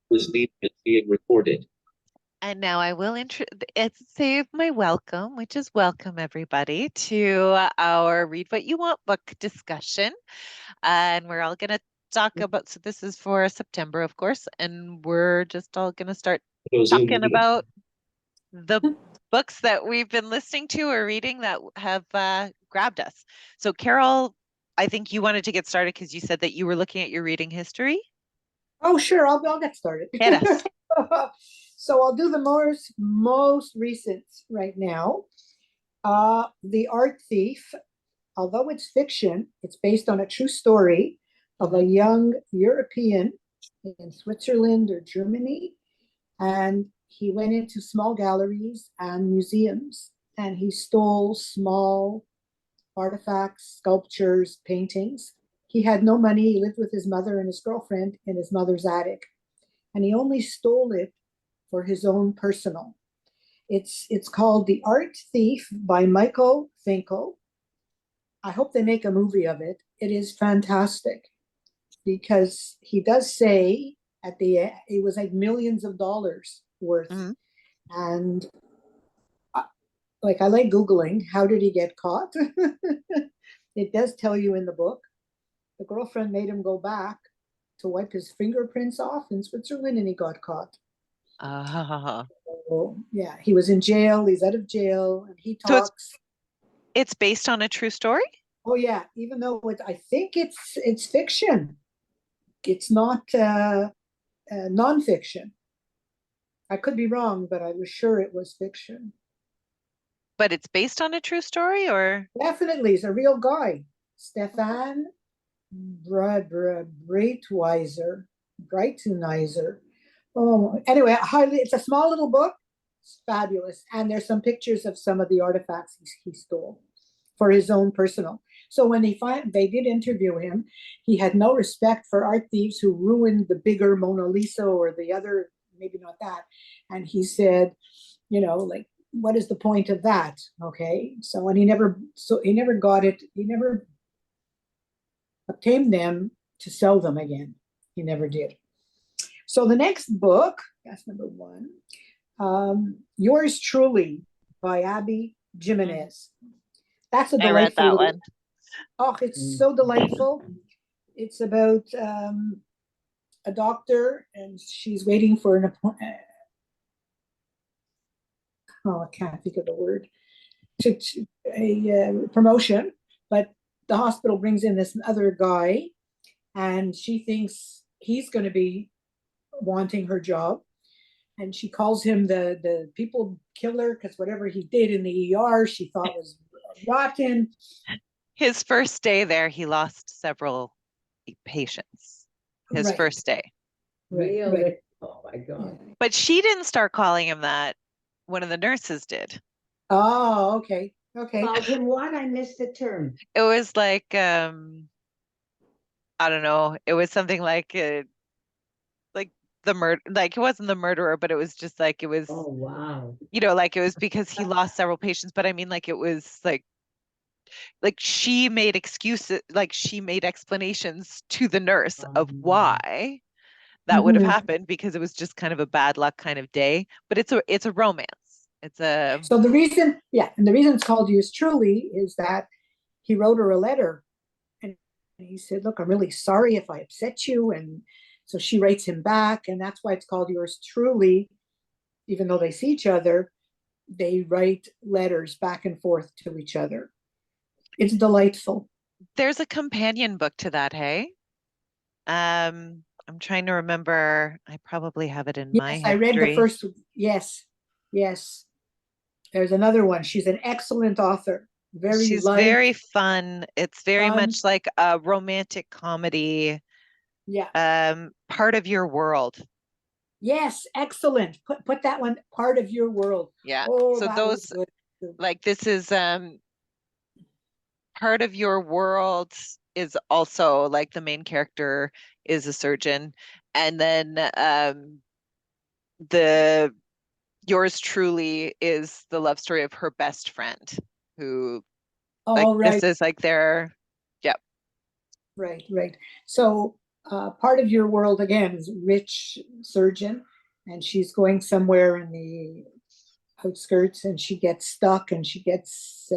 This meeting is being recorded. And now I will save my welcome, which is welcome everybody to our Read What You Want book discussion. And we're all going to talk about, so this is for September, of course, and we're just all going to start Zoom talking meeting. about the books that we've been listening to or reading that have grabbed us. So Carol, I think you wanted to get started because you said that you were looking at your reading history. Oh, sure. I'll get started. Hit us. So I'll do the most recent right now. The Art Thief, although it's fiction, it's based on a true story of a young European in Switzerland or Germany. And he went into small galleries and museums and he stole small artifacts, sculptures, paintings. He had no money. He lived with his mother and his girlfriend in his mother's attic. And he only stole it for his own personal. It's called The Art Thief by Michael Finkel. I hope they make a movie of it. It is fantastic because he does say at the end, it was like millions of dollars worth. Mhm. And like I like Googling, how did he get caught? It does tell you in the book. The girlfriend made him go back to wipe his fingerprints off in Switzerland and he got caught. So, yeah, he was in jail. He's out of jail and he So talks. it's based on a true story? Oh yeah, even though I think it's fiction. It's not nonfiction. I could be wrong, but I was sure it was fiction. But it's based on a true story, or? Definitely, he's a real guy. Stefan Breitweiser. Breitweiser. Oh, anyway, highly. It's a small little book. It's fabulous, and there's some pictures of some of the artifacts he stole for his own personal. So when they did interview him, he had no respect for art thieves who ruined the bigger Mona Lisa or the other, maybe not that. And he said, like, what is the point of that? Okay, so he never got it. He never obtained them to sell them again. He never did. So the next book, that's number one, Yours Truly by Abby Jimenez. That's a I read delightful that one. Oh, it's so delightful. It's about a doctor and she's waiting for an appointment. Oh, I can't think of the word. A promotion, but the hospital brings in this other guy and she thinks he's going to be wanting her job. And she calls him the people killer because whatever he did in the ER, she thought was rotten. His first day there, he lost several patients. His Right. first day. Right. Really? Right. Oh my God. But she didn't start calling him that. One of the nurses did. Oh, okay. Okay. Called him what? I missed the term. It was like, I don't know. It was something like the murder, like it wasn't the murderer, but it was just like it was, Oh wow. like it was because he lost several patients. But I mean, like it was like she made excuses, like she made explanations to the nurse of why that would have happened because it was just kind of a bad luck kind of day. But it's a romance. It's a So the reason, yeah, and the reason it's called Yours Truly is that he wrote her a letter and he said, look, I'm really sorry if I upset you. And so she writes him back, and that's why it's called Yours Truly. Even though they see each other, they write letters back and forth to each other. It's delightful. there's a companion book to that, hey? I'm trying to remember. I probably have it in my Yes, I read the history. first. Yes, yes. There's another one. She's an excellent author. Very She's light, very fun. It's very fun. much like a romantic comedy, Yeah. part of your world. Yes, excellent. Put that one part of your world. Yeah. Oh, So that was those, good. like this is part of your world is also like the main character is a surgeon. And then the yours truly is the love story of her best friend who like All this right, is like their, yep. right, right. So part of your world again is a rich surgeon, and she's going somewhere in the outskirts, and she gets stuck, and she gets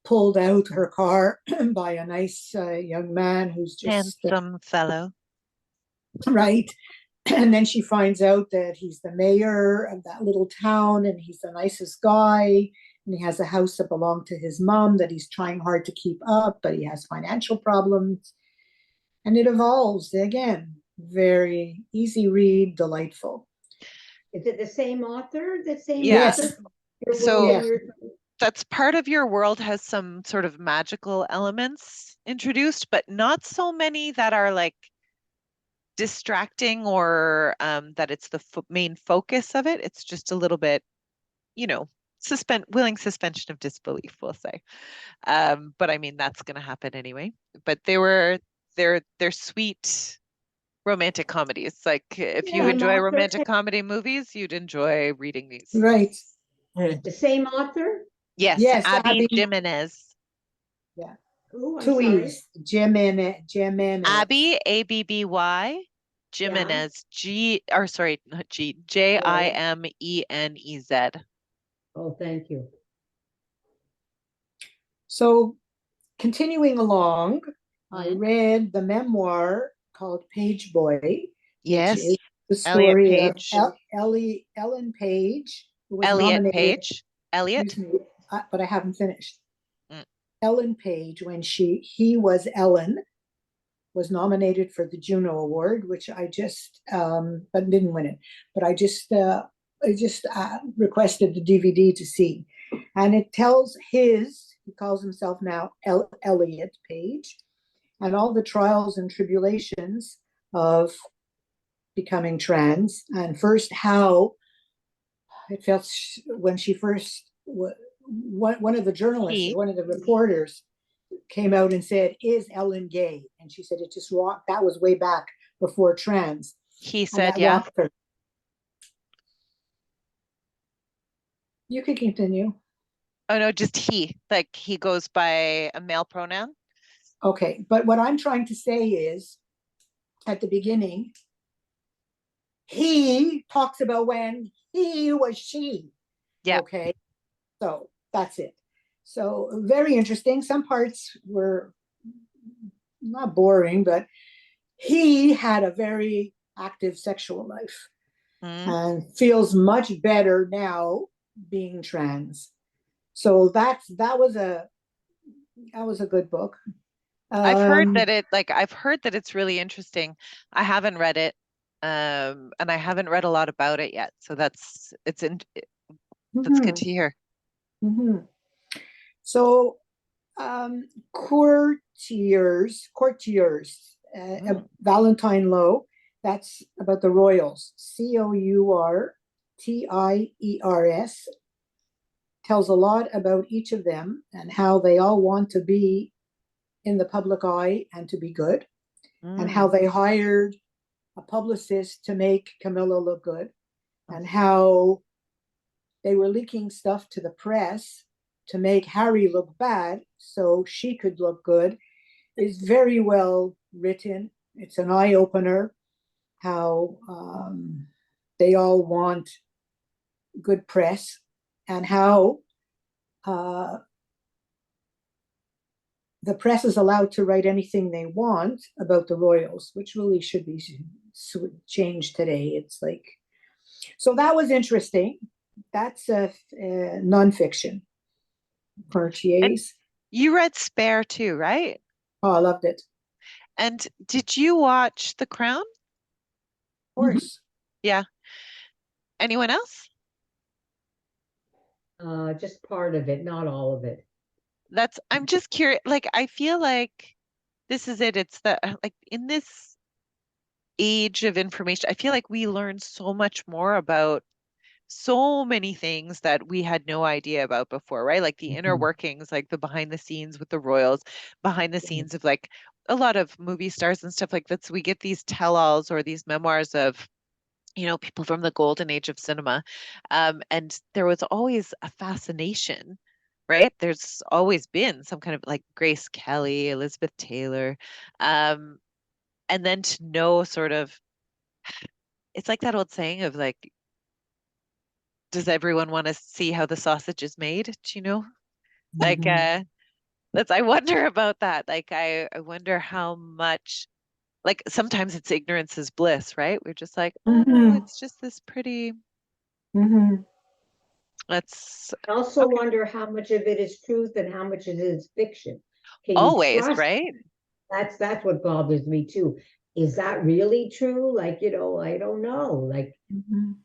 pulled out her car by a nice young man who's just Handsome fellow. right. And then she finds out that he's the mayor of that little town, and he's the nicest guy, and he has a house that belonged to his mom that he's trying hard to keep up, but he has financial problems. And it evolves again. Very easy read, delightful. Is it the same author? The same Yes. author? Your So- world, Yes. That's part of your world has some sort of magical elements introduced, but not so many that are like distracting or that it's the main focus of it. It's just a little bit, you know, willing suspension of disbelief, we'll say. But I mean, that's going to happen anyway. But they're sweet romantic comedies. Like if you Yeah. enjoy Author? romantic comedy movies, you'd enjoy reading these. Right. The same author? Yes, Yes, Abby Abby. Jimenez. Oh, I'm Two sorry. E's. Jimenez. Abby, Abby, Jimenez, not G, Jimenez. Oh, thank you. So continuing along, I Mhm. read the memoir called Page Boy, Yes, which is the Elliot story of Page. Ellen Page, who was Elliot nominated. Page. Elliot. Excuse me, but I haven't finished. Mm. Ellen Page, when he was Ellen, was nominated for the Juno Award, which I just, but didn't win it. But I just requested the DVD to see, and it tells he calls himself now Elliot Page, and all the trials and tribulations of becoming trans, and first how it felt when she first, one of the journalists, one of the reporters came out and said, "Is Ellen gay?" And she said, "It just rocked." That was way back before trans. He said, that yeah. rocked her. You could continue. Oh no, just he. Like he goes by a male pronoun. Okay, but what I'm trying to say is, at the beginning, he talks about when he was she. Yeah. Okay, so that's it. So very interesting. Some parts were not boring, but he had a very active sexual life and feels much better now being trans. So that was a good book. I've heard that it's really interesting. I haven't read it, and I haven't read a lot about it yet. So that's good to hear. Mm-hmm. So courtiers, Valentine Lowe. That's about the royals. Courtiers tells a lot about each of them and how they all want to be in the public eye and to be good, and how they hired a publicist to make Camilla look good, and how they were leaking stuff to the press to make Harry look bad so she could look good. Is very well written. It's an eye-opener how they all want good press, and how the press is allowed to write anything they want about the royals, which really should be changed today. It's like, so that was interesting. That's a nonfiction. Courtiers. You read Spare too, right? Oh, I loved it. And did you watch The Crown? Of course. Yeah. Anyone else? Just part of it, not all of it. I'm just curious. Like, I feel like this is it. It's like in this age of information, I feel like we learn so much more about so many things that we had no idea about before, right? Like the inner workings, like the behind the scenes with the royals, behind the scenes of like a lot of movie stars and stuff like that. So we get these tell-alls or these memoirs of, people from the golden age of cinema. And there was always a fascination, right? There's always been some kind of like Grace Kelly, Elizabeth Taylor. and then to know sort of, it's like that old saying of like, does everyone want to see how the sausage is made? Do you know? Like, Mhm. I wonder about that. Like, I wonder how much, like, sometimes it's ignorance is bliss, right? We're just like, oh no, Mhm. it's just this pretty, Mhm. that's I also okay. wonder how much of it is truth and how much of it is fiction. Can you Always, trust? right? That's what bothers me too. Is that really true? Like, I don't know. Like, Mhm.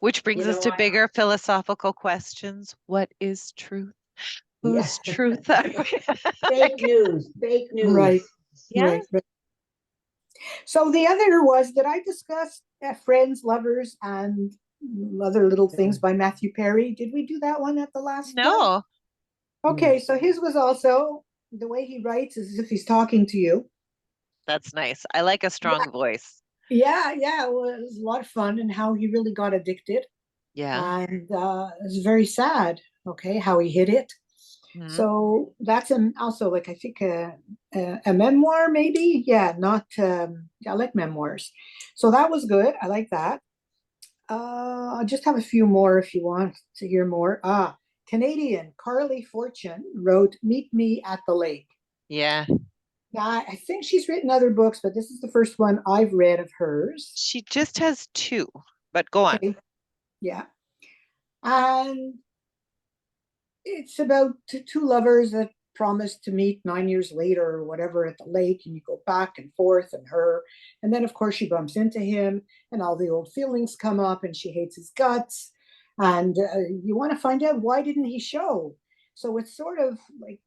Which brings us to I bigger philosophical questions. What is truth? yeah. Whose truth are we? Fake news, fake Right, news. Yeah. right. So the other was that I discussed Friends, Lovers, and other little things by Matthew Perry. Did we do that one at the last? No, Okay, so his was also the way he writes is as if he's talking to you. that's nice. I like a Yeah, strong voice. yeah, it was a lot of fun and how he really got addicted. Yeah. And it's very sad, okay, how he hid it. Mhm. So that's also like I think a memoir maybe. Yeah, not I like memoirs. So that was good. I like that. I'll just have a few more if you want to hear more. Canadian Carly Fortune wrote "Meet Me at the Lake." Yeah. Now, I think she's written other books, but this is the first one I've read of hers. She just has two, but go on. Okay, yeah, and it's about two lovers that promise to meet 9 years later or whatever at the lake, and you go back and forth and her, and then of course she bumps into him and all the old feelings come up and she hates his guts, and you want to find out why didn't he show. So it's sort of like,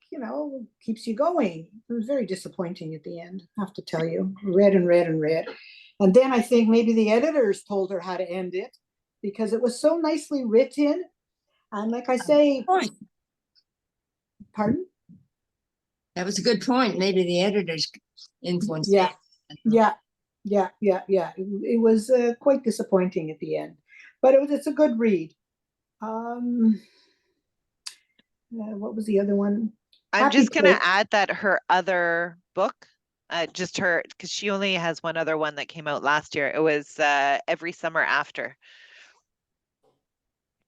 keeps you going. It was very disappointing at the end, I have to tell you. Read and read and read, and then I think maybe the editors told her how to end it because it was so nicely written. And like I say, Point. pardon? That was a good point. Maybe the editors influenced Yeah, it. yeah. It was quite disappointing at the end, but it's a good read. Um, what was the other one? I'm Happy just gonna Place. add that her other book, just her, because she only has one other one that came out last year. It was Every Summer After.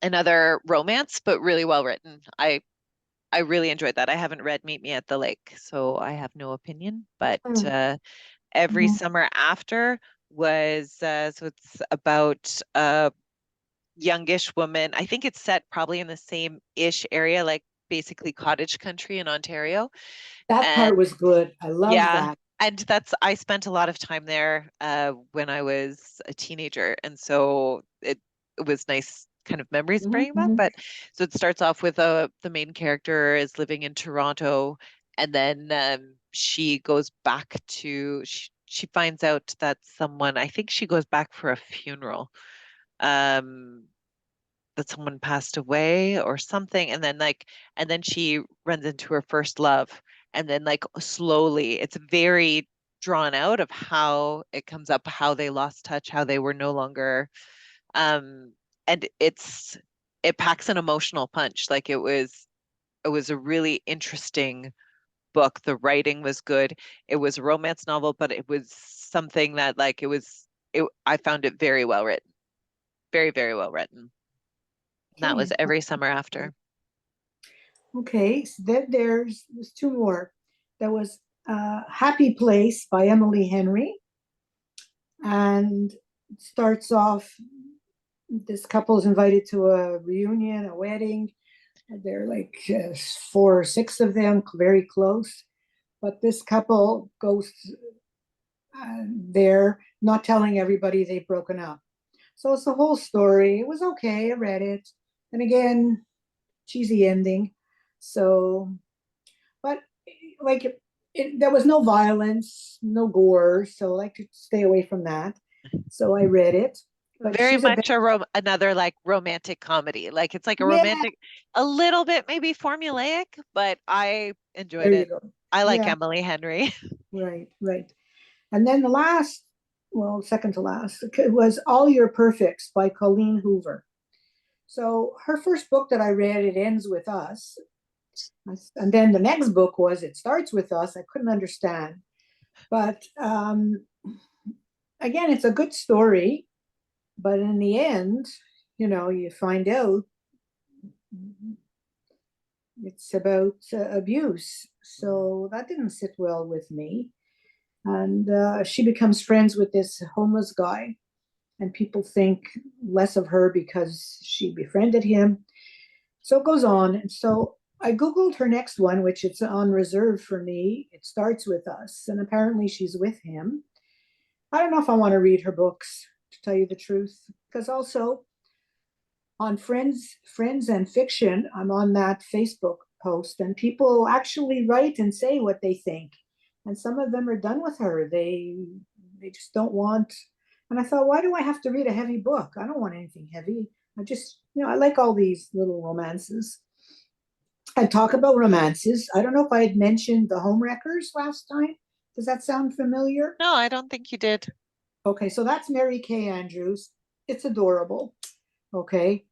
Another romance, but really well written. I really enjoyed that. I haven't read Meet Me at the Lake, so I have no opinion, but Mm, Every mhm. Summer After was so it's about a youngish woman. I think it's set probably in the same-ish area, like basically cottage country in Ontario. That And part was good. I loved yeah, that. and I spent a lot of time there when I was a teenager, and so it was nice kind of memories Mhm, bringing back. mhm. But so it starts off with the main character is living in Toronto, and then she goes back to she finds out that someone, I think she goes back for a funeral, um that someone passed away or something, and then she runs into her first love, and then like slowly it's very drawn out of how it comes up, how they lost touch, how they were no longer, um and it packs an emotional punch. Like it was a really interesting book. The writing was good. It was a romance novel, but it was something that like I found it very well written, very, very well written. That was Okay. Every Summer After. Okay. So then there's two more. There was Happy Place by Emily Henry, and it starts off. This couple is invited to a reunion, a wedding. They're like 4 or 6 of them, very close. But this couple goes there, not telling everybody they've broken up. So it's the whole story. It was okay. I read it. And again, cheesy ending. So, but like there was no violence, no gore. So I could stay away from that. So I read it. But Very she's a much another like romantic comedy. Like it's like a yeah, romantic, a little bit maybe formulaic, but I enjoyed there you it. go. I like Yeah, Emily Henry. right. And then the last, well, second to last, was All Your Perfects by Colleen Hoover. So her first book that I read, it ends with us. And then the next book was It Starts With Us. I couldn't understand. But again, it's a good story, but in the end, you find out it's about abuse. So that didn't sit well with me. And she becomes friends with this homeless guy, and people think less of her because she befriended him. So it goes on. And so I Googled her next one, which it's on reserve for me. It starts with us, and apparently she's with him. I don't know if I want to read her books, to tell you the truth, because also on Friends and Fiction, I'm on that Facebook post, and people actually write and say what they think. And some of them are done with her. They just don't want. And I thought, why do I have to read a heavy book? I don't want anything heavy. I just, I like all these little romances. And talk about romances. I don't know if I had mentioned The Homewreckers last time. Does that sound familiar? No, I don't think you did. Okay, so that's Mary Kay Andrews. It's adorable. Okay.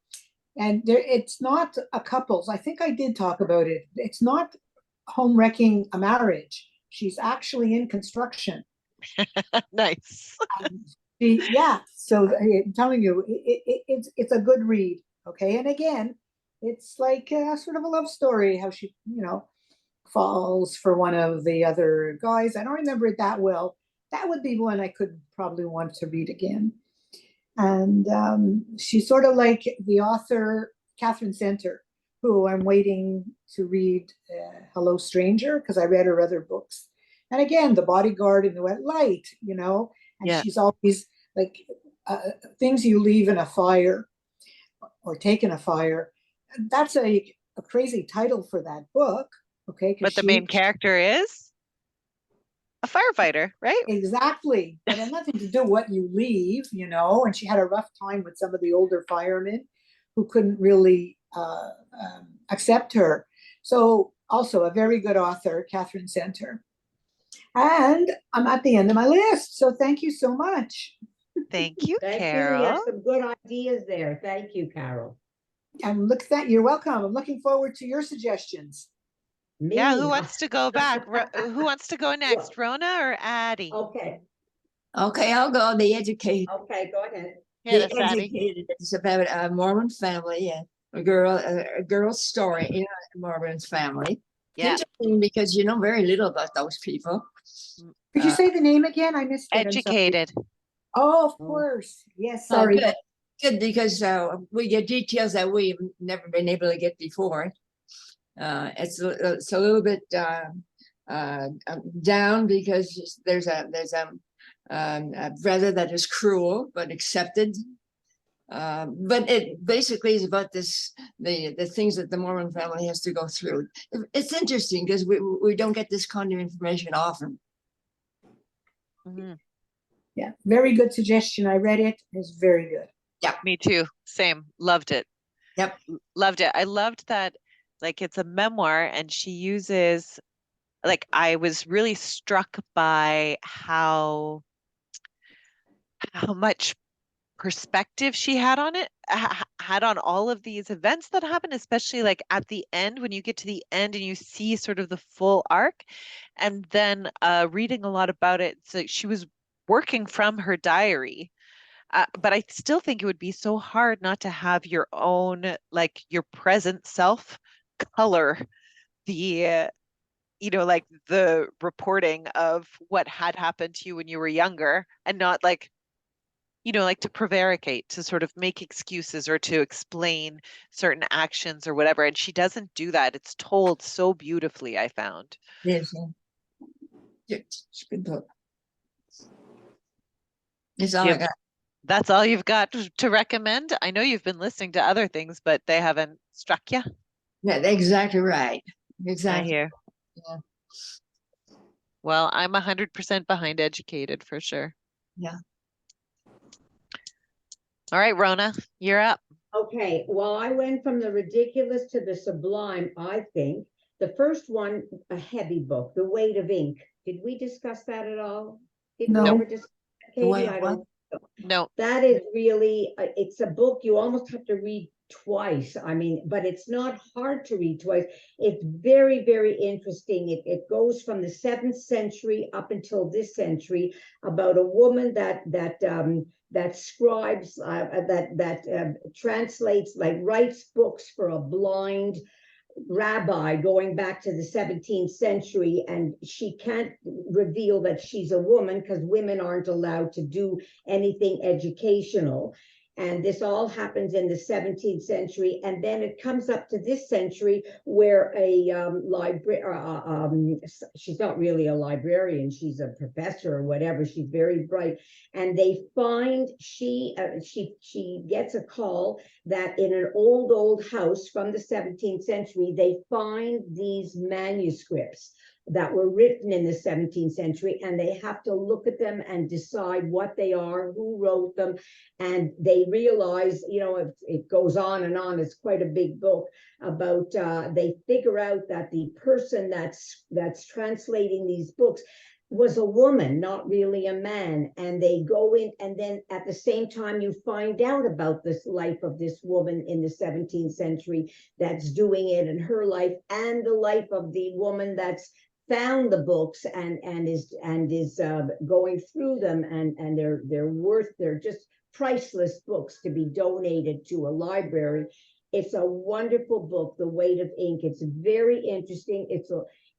And it's not a couples. I think I did talk about it. It's not home wrecking a marriage. She's actually in construction. Nice. Yeah. So I'm telling you, it's a good read. Okay. And again, it's like sort of a love story, how she, falls for one of the other guys. I don't remember it that well. That would be one I could probably want to read again. And she's sort of like the author, Catherine Center, who I'm waiting to read Hello Stranger, because I read her other books. And again, The Bodyguard in the Wet Light, and Yeah. she's always like things you leave in a fire or take in a fire. That's a crazy title for that book. Okay. But the main character is a firefighter, right? Exactly. But it had nothing to do with what you leave, and she had a rough time with some of the older firemen who couldn't really accept her. So also a very good author, Catherine Center. And I'm at the end of my list. So thank you so much. Thank you, Thank you. You Carol. have some good ideas there. Thank you, Carol. You're welcome. I'm looking forward to your suggestions. Yeah, who wants to go back? Who wants to go next, Rona or Addie? Okay. Okay, I'll go. The Educated. Okay, go ahead. Hit The us, Addie. Educated is about a Mormon family and a girl's story in a Mormon family. Yeah. Interesting because you know very little about those people. Could you say the name again? I missed it. Educated. Oh, of course. Yes, sorry. Good because we get details that we've never been able to get before. It's a little bit down because there's a brother that is cruel but accepted. But it basically is about the things that the Mormon family has to go through. It's interesting because we don't get this kind of information often. Mm-hmm. Yeah, very good suggestion. I read it. It's very good. Yeah, me too. Same. Loved it. Yep. Loved it. I loved that, like, it's a memoir and she uses, like, I was really struck by how much perspective she had on it, had on all of these events that happen, especially like at the end, when you get to the end and you see sort of the full arc. And then reading a lot about it, so she was working from her diary. But I still think it would be so hard not to have your own, like your present self color the, like the reporting of what had happened to you when you were younger, and not like, like to prevaricate, to sort of make excuses or to explain certain actions or whatever. And she doesn't do that. It's told so beautifully, I found. Yes. It's a good book. That's all I got. That's all you've got to recommend? I know you've been listening to other things, but they haven't struck you. Yeah, exactly right. Exactly. I hear. Yeah. Well, I'm 100% behind Educated for sure. Yeah. All right, Rona, you're up. Okay, well, I went from the ridiculous to the sublime, I think. The first one, a heavy book, The Weight of Ink. Did we discuss that at all? Did No. we ever discuss The Weight Katie? of I what? don't. No, That is really, it's a book you almost have to read twice. I mean, but it's not hard to read twice. It's very, very interesting. It goes from the 7th century up until this century about a woman that scribes, that translates, like writes books for a blind rabbi going back to the 17th century, and she can't reveal that she's a woman because women aren't allowed to do anything educational. And this all happens in the 17th century. And then it comes up to this century where she's not really a librarian, she's a professor or whatever. She's very bright. And they find she gets a call that in an old house from the 17th century, they find these manuscripts that were written in the 17th century, and they have to look at them and decide what they are, who wrote them. And they realize, it goes on and on. It's quite a big book about, they figure out that the person that's translating these books was a woman, not really a man. And they go in, and then at the same time, you find out about this life of this woman in the 17th century that's doing it, and her life, and the life of the woman that's found the books and is going through them, and they're just priceless books to be donated to a library. It's a wonderful book, The Weight of Ink. It's very interesting.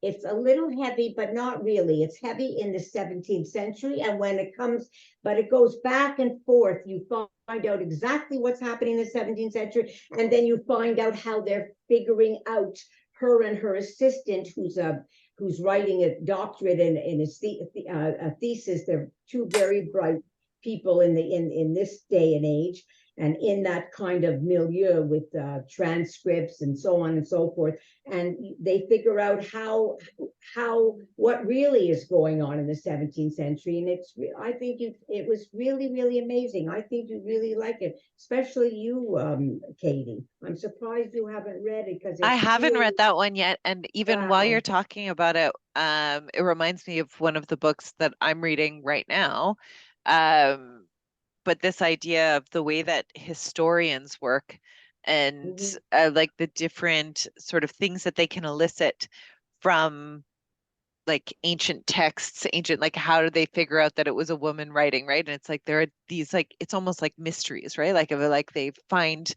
It's a little heavy, but not really. It's heavy in the 17th century, and when it comes, but it goes back and forth. You find out exactly what's happening in the 17th century, and then you find out how they're figuring out, her and her assistant, who's writing a doctorate in a thesis. They're two very bright people in this day and age, and in that kind of milieu with transcripts and so on and so forth. And they figure out what really is going on in the 17th century. And I think it was really, really amazing. I think you really like it, especially you, Katie. I'm surprised you haven't read it, because I haven't read that one yet. And even while you're talking about it, it reminds me of one of the books that I'm reading right now. But this idea of the way that historians work, and like the different sort of things that they can elicit from like ancient texts, like how do they figure out that it was a woman writing, right? And it's like there are these, like, it's almost like mysteries, right? Like they find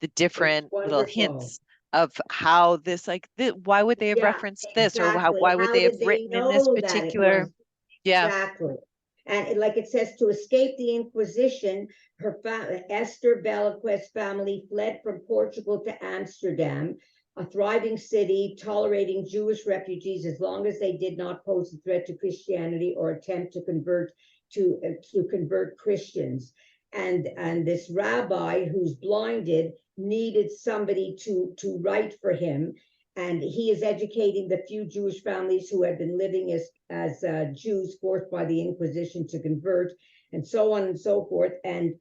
the different little hints of how this, why would they have referenced this, or why would they have written in this particular? Yeah. Exactly. And like it says, to escape the Inquisition, Esther Bellaquest's family fled from Portugal to Amsterdam, a thriving city tolerating Jewish refugees as long as they did not pose a threat to Christianity or attempt to convert Christians. And this rabbi, who's blinded, needed somebody to write for him. And he is educating the few Jewish families who had been living as Jews forced by the Inquisition to convert, and so on and so forth. And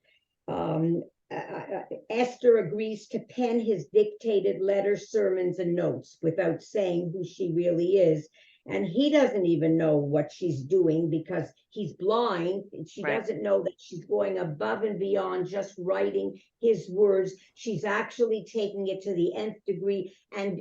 Esther agrees to pen his dictated letters, sermons, and notes without saying who she really is. And he doesn't even know what she's doing because he's blind. She doesn't know that she's going above and beyond just writing his words. She's actually taking it to the nth degree and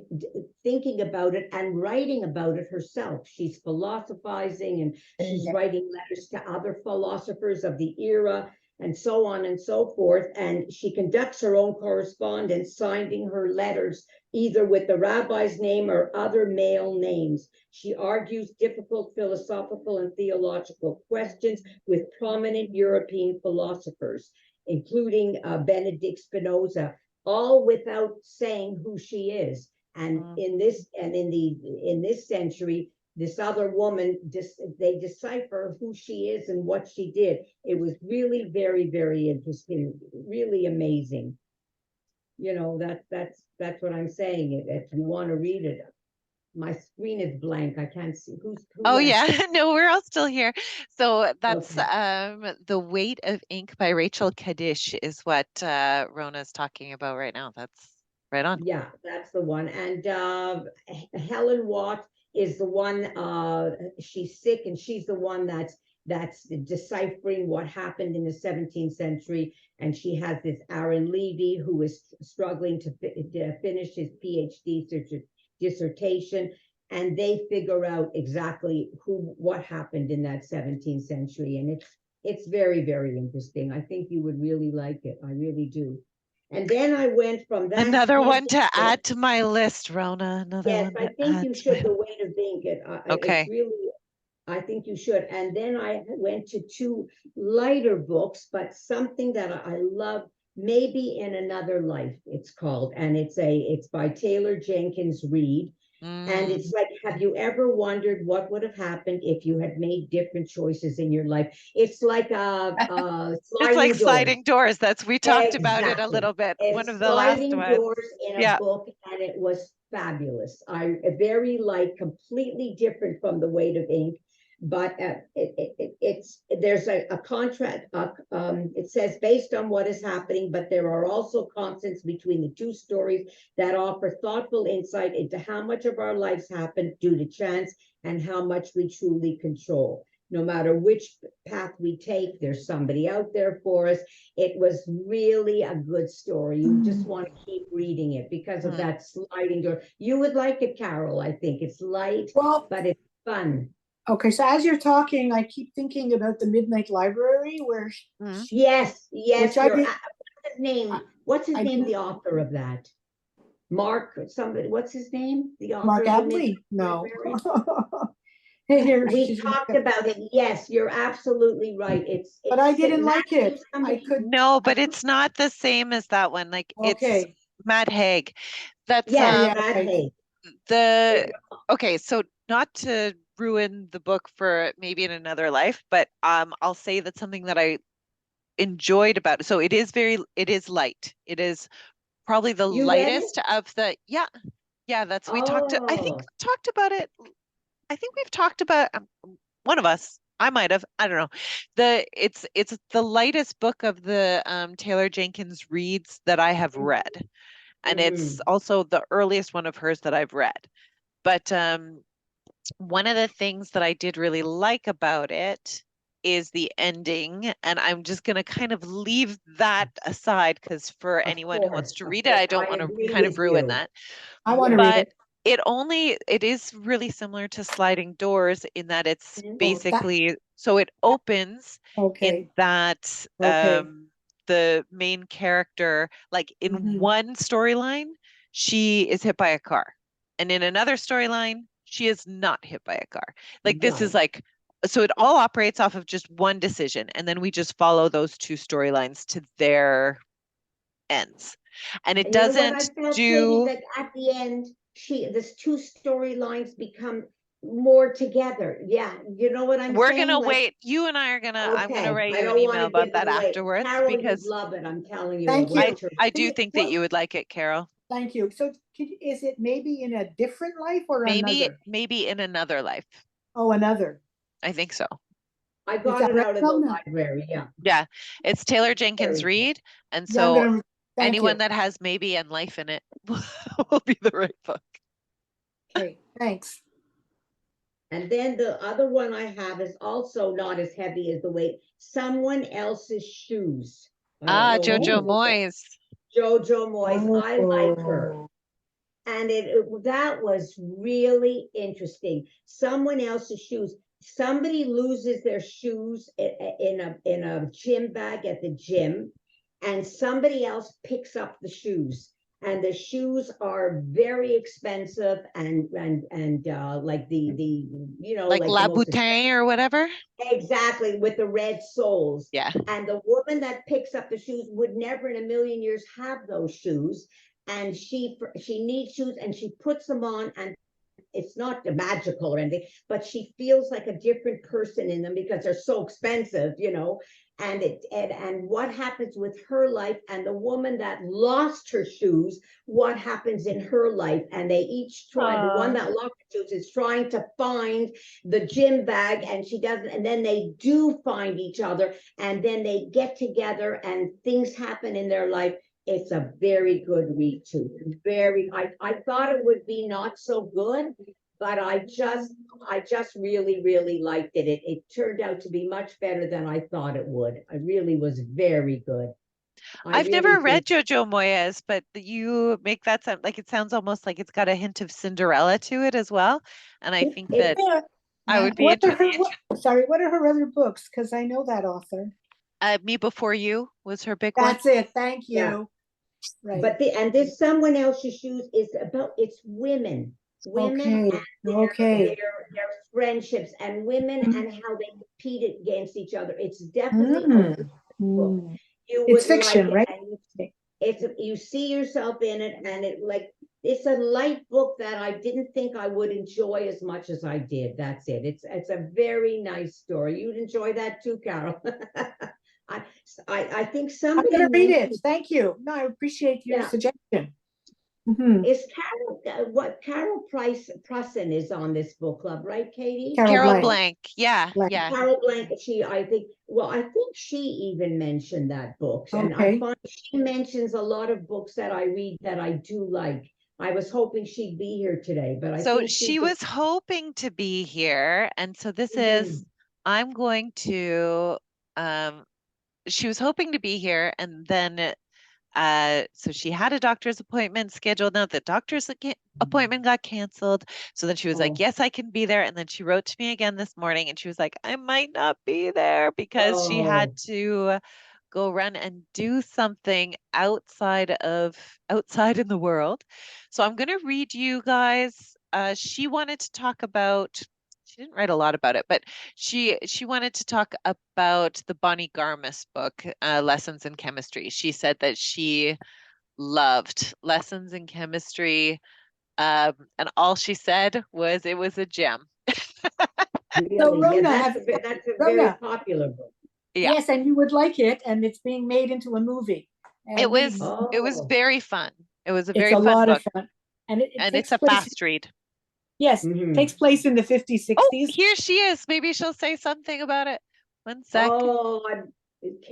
thinking about it and writing about it herself. She's philosophizing, and she's writing letters to other philosophers of the era, and so on and so forth. And she conducts her own correspondence, signing her letters either with the rabbi's name or other male names. She argues difficult philosophical and theological questions with prominent European philosophers, including Benedict Spinoza, all without saying who she is. And in this century, this other woman, they decipher who she is and what she did. It was really very, very interesting, really amazing. That's what I'm saying. If you want to read it, my screen is blank. I can't see who. Oh yeah, no, we're all still here. So that's The Weight of Ink by Rachel Kadish is what Rona's talking about right now. That's right on. Yeah, that's the one. And Helen Watt is the one, she's sick, and she's the one that's that's deciphering what happened in the 17th century. And she has this Aaron Levy who is struggling to finish his PhD dissertation, and they figure out exactly what happened in that 17th century. And it's very, very interesting. I think you would really like it. I really do. And then I went from that. Another one to add to my list, Rona. Another Yes, one I to think add you to should. my- The Weight of Ink. Okay. It's really, I think you should. And then I went to two lighter books, but something that I love, Maybe in Another Life, it's called, and it's by Taylor Jenkins Reid. And it's like, have you ever wondered what would have happened if you had made different choices in your life? It's like It's like sliding doors. We talked about it a Exactly. little bit. It's One of the last sliding ones. doors in a Yeah. book, and it was fabulous. I very light, completely different from The Weight of Ink, but there's a contrast. It says based on what is happening, but there are also constants between the two stories that offer thoughtful insight into how much of our lives happen due to chance and how much we truly control. No matter which path we take, there's somebody out there for us. It was really a good story. You just want to keep reading it because of that sliding door. You would like it, Carol. I think it's light, but it's fun. Okay, so as you're talking, I keep thinking about the Midnight Library, where Yes. Which I did- what's his name? What's his I name? didn't- The author of that, Mark. Somebody. What's his name? The author. Mark of the Abley? Midnight No. Library? Hey, here, We she's- talked about it. Yes, you're absolutely right. But I didn't like it. somebody- I could. No, but it's not the same as that one. Like it's Okay. Matt Haig. That's Yeah, Matt Haig. okay, so not to ruin the book for Maybe in Another Life, but I'll say that something that I enjoyed about it. So it is light. It is probably the You read it? lightest of the that's I think we talked about it. I think we've talked about one of us. I might have. I don't know. It's the lightest book of the Taylor Jenkins Reid's that I have read. And it's also the earliest one of hers that I've read. But one of the things that I did really like about it is the ending. And I'm just going to kind of leave that aside because for anyone who wants to read it, I don't want to kind of ruin that. I want to read it. It is really similar to Sliding Doors in that it's that- basically, so it opens in Okay. that Okay. the main character, like in Mhm. one storyline, she is hit by a car. And in another storyline, she is not hit by a car. Like this is like, so it all operates off of just one decision. And then we just follow those two storylines to their ends. And it doesn't do that at the end, this two storylines become more together. Yeah, you know what I'm We're saying? gonna Like, wait. You and I are gonna. I'm okay, gonna write I you an don't wanna email about give that it away. afterwards Carol, you'd because love it. I'm telling you. Thank you. I do think that you would like it, Carol. Thank you. So is it maybe in a different life or another? Maybe in another life. Oh, another. I think so. I got that it out of the right? library. Yeah. Yeah, it's Taylor Jenkins Very Reid, and Yeah, I'm so gonna, thank anyone you. that has maybe and life in it will be the right book. Okay, thanks. And then the other one I have is also not as heavy as The Weight. Someone Else's Shoes. I don't know Jojo what it is. Moyes. Jojo Moyes. I like her. Oh. And that was really interesting. Someone Else's Shoes. Somebody loses their shoes in a gym bag at the gym, and somebody else picks up the shoes. And the shoes are very expensive and like the Like La the most Boutin or whatever. exactly, with the red soles. Yeah. And the woman that picks up the shoes would never in a million years have those shoes. And she needs shoes and she puts them on, and it's not magical or anything, but she feels like a different person in them because they're so expensive, and what happens with her life, and the woman that lost her shoes, what happens in her life. And they each try, the one that lost her shoes is trying to find the gym bag, and she doesn't, and then they do find each other, and then they get together and things happen in their life. It's a very good read too. I thought it would be not so good, but I just really, really liked it. It turned out to be much better than I thought it would. It really was very good. I've never read Jojo Moyes, but you make that sound like it sounds almost like it's got a hint of Cinderella to it as well. And I think that Yeah. I would be What are interested. sorry, what are her other books? Because I know that author. Me Before You was her big one. That's it. Thank you. Yeah. Right. But and this Someone Else's Shoes is about, it's women. Women Okay. and Okay. their friendships, and women Mhm. and how they compete against each other. It's definitely a book. Mm. You It's would fiction, like it, right? and you see yourself in it, and it's a light book that I didn't think I would enjoy as much as I did. That's it. It's a very nice story. You'd enjoy that too, Carol. I think I'm somebody gonna read it. mentioned, Thank you. No, I appreciate your Yeah. suggestion. Mhm. is Carol Presson is on this book club, right, Katie? Carol Blank. Blank. Yeah, Blank. yeah. Carol Blank, I think she even mentioned that book. And I Okay. find she mentions a lot of books that I read that I do like. I was hoping she'd be here today, but I So think she was hoping to be here. And so this is, I'm going to, she was hoping to be here, and then so she had a doctor's appointment scheduled. Now the doctor's appointment got canceled. So then she was like, Oh. yes, I can be there. And then she wrote to me again this morning and she was like, I might not be there because she had to go run and do something outside in the world. So I'm going to read you guys. She wanted to talk about, she didn't write a lot about it, but she wanted to talk about the Bonnie Garmus book, Lessons in Chemistry. She said that she loved Lessons in Chemistry, and all she said was it was a gem. Really? So Yeah, Rona, that's a very Rona. popular book. Yeah. Yes, and you would like it, and it's being made into a movie. It And was Oh. very fun. It was a it's very a fun lot book, of fun, and it and takes it's a place. fast read. Yes, Mhm. takes place in the 50s, Oh, 60s. here she is. Maybe she'll say something about it. One sec. Oh,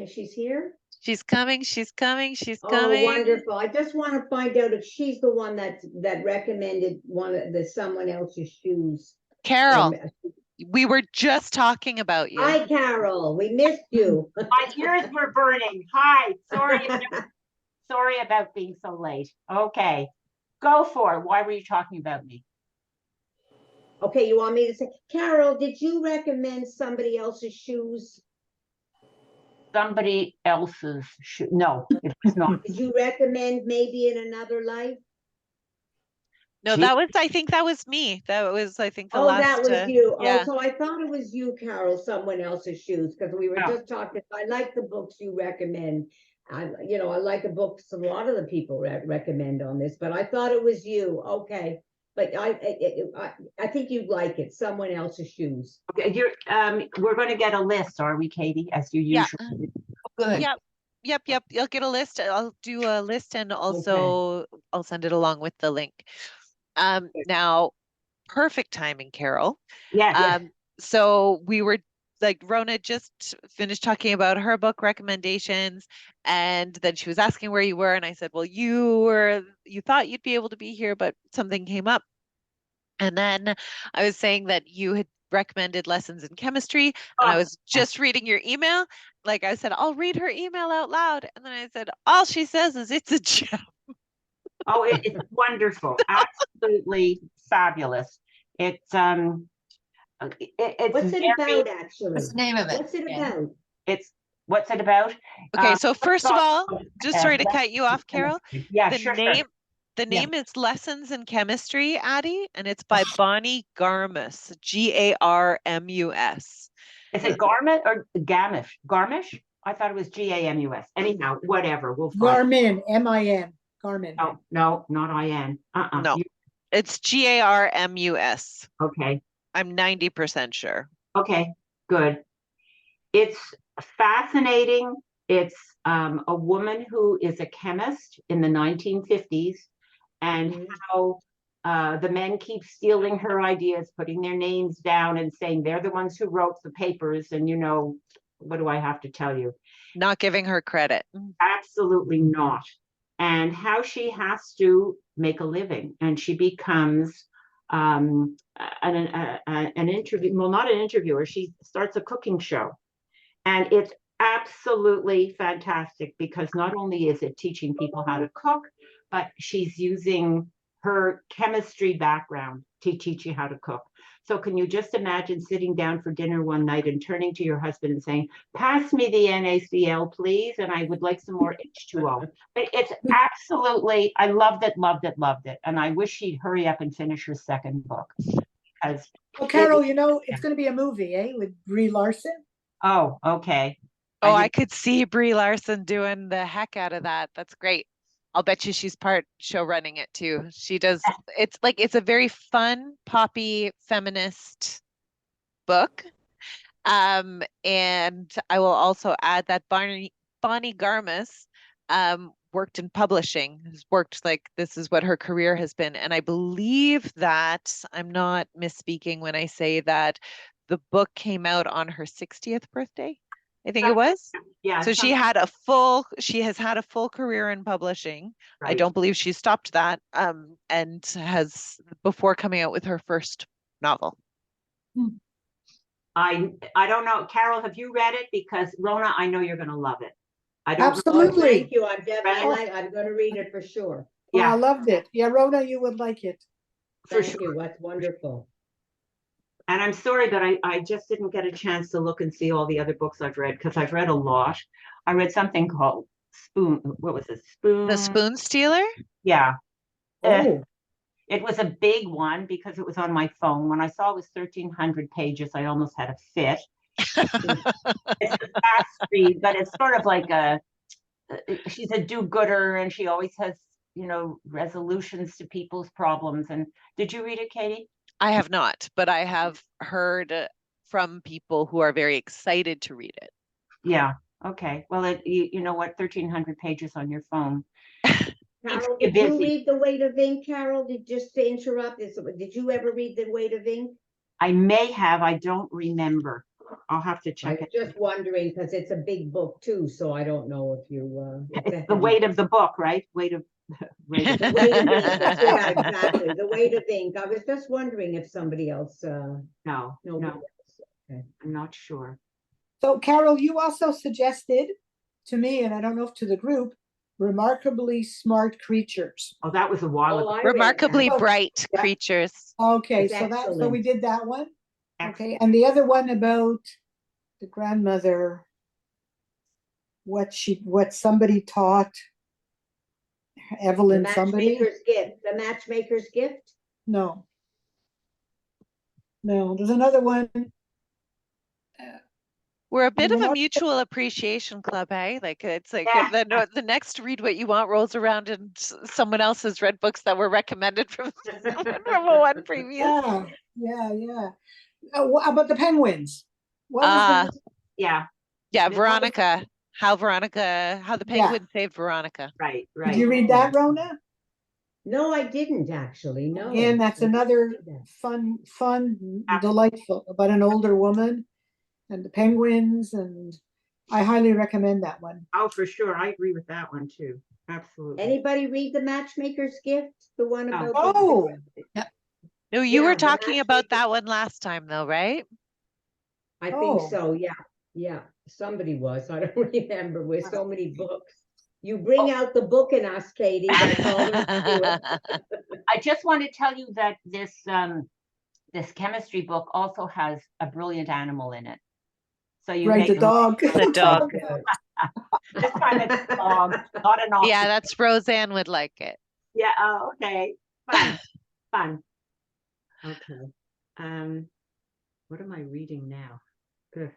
she's here? She's coming. She's coming. She's Oh, coming. wonderful. I just want to find out if she's the one that recommended one of Someone Else's Shoes. Carol, we were just talking about you. Hi, Carol. We missed you. My ears were burning. Hi, sorry about being so late. Okay, go for it. Why were you talking about me? Okay, you want me to say, Carol, did you recommend Somebody Else's Shoes? Somebody else's shoe. No, it was not. Did you recommend Maybe in Another Life? No, Gee. that was, I think that was me. That was, I think, the Oh, last. that was you. Yeah. Oh, so I thought it was you, Carol, Someone Else's Shoes, because we were No. just talking. I like the books you recommend. I like the books a lot of the people recommend on this, but I thought it was you. Okay. But I think you'd like it, Someone Else's Shoes. Okay, we're going to get a list, are we, Katie, as you Yeah. usually? Good. Yep. You'll get a list. I'll do a list, and also I'll send it along with the link. Now, perfect timing, Carol. Yes. So we were like, Rona just finished talking about her book recommendations, and then she was asking where you were, and I said, well, you thought you'd be able to be here, but something came up. And then I was saying that you had recommended Lessons in Chemistry, and I was just reading your email. Like I said, I'll read her email out loud, and then I said, all she says is it's a gem. Oh, it's wonderful. Absolutely fabulous. It's What's it about, actually? What's the name of it? What's it Yeah. about? what's it about? Okay, so first of all, just sorry to Lessons cut you off, in Carol. Chemistry. Yeah, The sure. The name is Lessons in Chemistry, Addie, and it's by Bonnie Garmus, Garmus. Is it Garment or Gamish? Garmish? I thought it was Gamus. Anyhow, whatever. We'll find. Garmin, M-I-N, Garmin. No, not I-N. No, it's Garmus. Okay. I'm 90% sure. Okay, good. It's fascinating. It's a woman who is a chemist in the 1950s, and how the men keep stealing her ideas, putting their names down and saying they're the ones who wrote the papers. And what do I have to tell you? Not giving her credit. Absolutely not. And how she has to make a living, and she becomes an interview, well, not an interviewer, she starts a cooking show. And it's absolutely fantastic because not only is it teaching people how to cook, but she's using her chemistry background to teach you how to cook. So can you just imagine sitting down for dinner one night and turning to your husband and saying, pass me the NaCl, please, and I would like some more H2O. But it's absolutely, I loved it, loved it, loved it. And I wish she'd hurry up and finish her second book. Because Well, Carol, you know, it's going to be a movie, eh, with Brie Larson. oh, okay. Oh, I I could see Brie Larson doing the heck out of that. That's great. I'll bet you she's part show running it too. She does. It's like it's a very fun, poppy, feminist book. And I will also add that Bonnie Garmus worked in publishing, has worked like this is what her career has been. And I believe that I'm not misspeaking when I say that the book came out on her 60th birthday. I think it was. Yeah. So she has had a full career in publishing. I right. don't believe she stopped that. And has before coming out with her first novel. I don't know. Carol, have you read it? Because Rona, I know you're going to love it. I don't Absolutely. Thank you. I'm definitely, I'm going to read it for sure. Oh, Yeah. I loved it. Yeah, Rhoda, you would like it. For Thank you. That's wonderful. And I'm sorry, but I just didn't get a chance to look and see all the other books I've read because I've read a lot. I read something called Spoon. What was it? Spoon. The Spoon Stealer? Yeah. Oh, It was a big one because it was on my phone. When I saw it was 1,300 pages, I almost had a fit. It's a fast read, but it's sort of like she's a do-gooder and she always has, you know, resolutions to people's problems. And did you read it, Katie? I have not, but I have heard from people who are very excited to read it. Yeah. Okay. Well, you know what? 1,300 pages on your phone. Carol, Keeps did you you busy. read The Weight of Ink, Carol? Just to interrupt, did you ever read The Weight of Ink? I may have. I don't remember. I'll have to I check was it. just wondering because it's a big book too, so I don't know if you. It's the weight of the book, right? Weight of weight of The Weight of Ink. Yeah, exactly. The Weight of Ink. I was just wondering if somebody else. No, Nobody no, else. Okay. I'm not sure. so Carol, you also suggested to me, and I don't know if to the group, Remarkably Smart Creatures. Oh, that was a while Oh, ago. I read Remarkably that. bright Yeah. creatures. Okay, It's so excellent. we did that one. Excellent. Okay, and the other one about the grandmother, what somebody taught Evelyn, The somebody. Matchmaker's Gift. The Matchmaker's Gift. No, there's another one. We're a bit of a know- mutual appreciation club, eh? Like it's like Yeah. the next read what you want rolls around and someone else has read books that were recommended from from a one previous. Yeah. What about the penguins? What was the Yeah, Yeah, This Veronica. How the penguin saved Veronica. right, Did right. you read that, Rona? No, I didn't actually. No. Again, that's I didn't another read that. fun, Absolutely. delightful about an older woman and the penguins, and I highly recommend that one. Oh, for sure. I agree with that one too. Absolutely. Anybody read The Matchmaker's Gift? The one No. about Oh. No, you Yeah, were the talking about Matchmaker- that one last time though, right? I think Oh. so, yeah. Yeah, somebody was. I don't remember. With so many books. You bring out the book in us, Katie. That's all there is to it. I just want to tell you that this chemistry book also has a brilliant animal in it. So you Right, make the dog. The dog. this time it's a dog, not an Yeah, octopus. that's Roseanne would like it. Yeah. Oh, okay. Fun. Okay. What am I reading now? Good.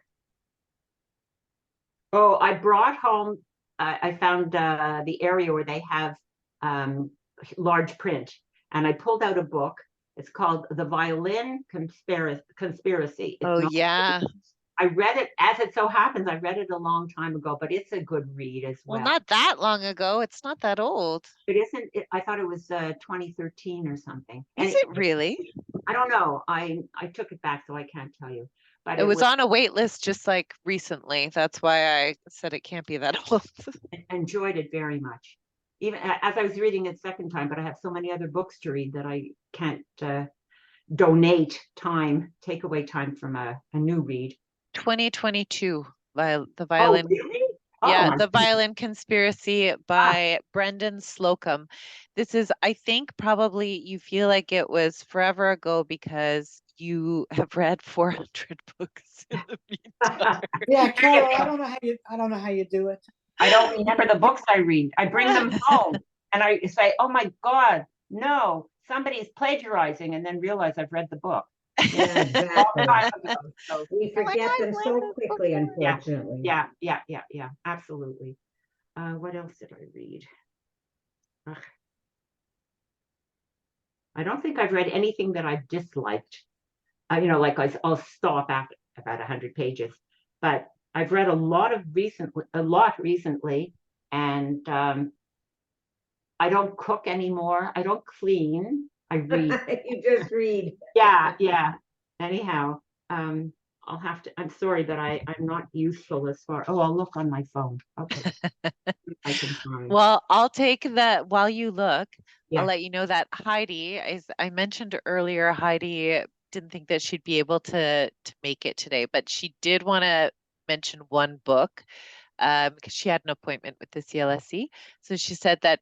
Oh, I brought home. I found the area where they have large print, and I pulled out a book. It's called The Violin Conspiracy. It's Oh not- yeah. I read it, as it so happens, I read it a long time ago, but it's a good read as well. Well, not that long ago. It's not that old. It isn't. I thought it was 2013 or something. And Is it really? I don't know. I took it back, so I can't tell you. But It was on a wait list just like recently. That's why I said it can't be that old. enjoyed it very much. Even as I was reading it second time, but I have so many other books to read that I can't donate time, take away time from a new read. 2022, the Oh, violin. really? Yeah, Oh, my The goodness. Violin Conspiracy by Brendan Slocum. This is, I think, probably you feel like it was forever ago because you have read 400 books in the meantime. Yeah, Carol, I don't know how you do it. I don't remember the books I read. I bring them home and I say, oh my God, no, somebody's plagiarizing, and then realize I've read the book. Yeah, Long exactly. time ago. So We You're like, forget "I've them read so this book quickly, before." unfortunately. yeah, absolutely. What else did I read? Ugh. I don't think I've read anything that I've disliked. Like I'll stop after about 100 pages, but I've read a lot recently, and I don't cook anymore. I don't clean. I read. You just read. Yeah. Anyhow, I'll have to. I'm sorry that I'm not useful as far. Oh, I'll look on my phone. Okay, I can find. Well, I'll take that while you look. Yeah. I'll let you know that Heidi, I mentioned earlier, Heidi didn't think that she'd be able to make it today, but she did want to mention one book because she had an appointment with the CLSC. So she said that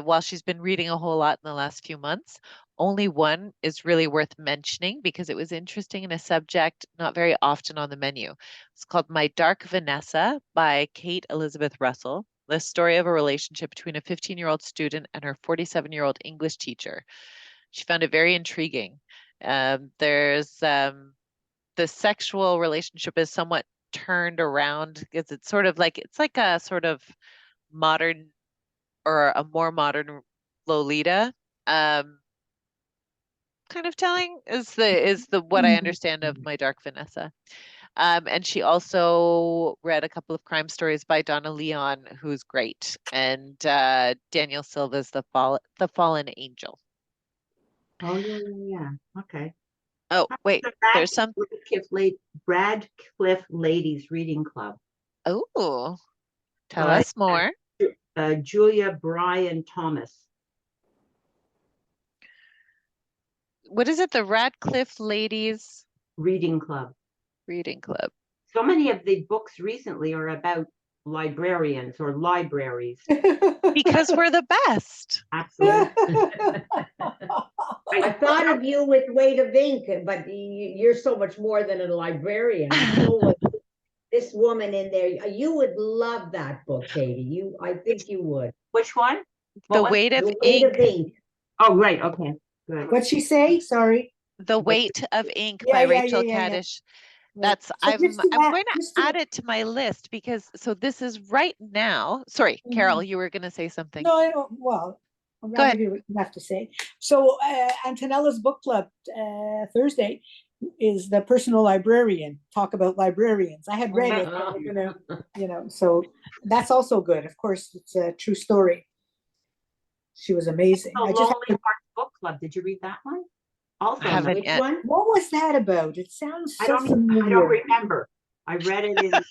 while she's been reading a whole lot in the last few months, only one is really worth mentioning because it was interesting in a subject not very often on the menu. It's called My Dark Vanessa by Kate Elizabeth Russell. The story of a relationship between a 15-year-old student and her 47-year-old English teacher. She found it very intriguing. There's the sexual relationship is somewhat turned around because it's like a sort of modern or a more modern Lolita kind of telling is the what I understand of My Dark Vanessa. And she also read a couple of crime stories by Donna Leon, who's great, and Daniel Silva's The Fallen Angel. Oh yeah. Okay. Oh, wait, The there's some. Radcliffe Ladies Reading Club. Oh, tell by us more. Julia Bryan Thomas. What is it? The Radcliffe Ladies Reading Club. Reading Club. So many of the books recently are about librarians or libraries. Because we're the best. Absolutely. I thought of you with Weight of Ink, but you're so much more than a librarian. This woman in there, you would love that book, Katie. I think you would. Which one? The Weight of The Weight Ink. of Ink. Oh, right. Okay. Good. What'd she say? Sorry. The Weight of Ink Yeah, by yeah, Rachel yeah. Kadish. Right. That's So I'm just to going to add it to my list because so this is right now. Sorry, Carol, you were going to say something. No, I don't, well, I'd Go rather ahead. hear what you have to say. So Antonella's book club Thursday is the personal librarian, talk about librarians. I had read it, but, so that's also good. Of course, it's a true story. She was amazing. The Lonely Hearts Book Club. Did you read that one? Also, Haven't Which yet. one? What was that about? It sounds so I don't remember. I read it in the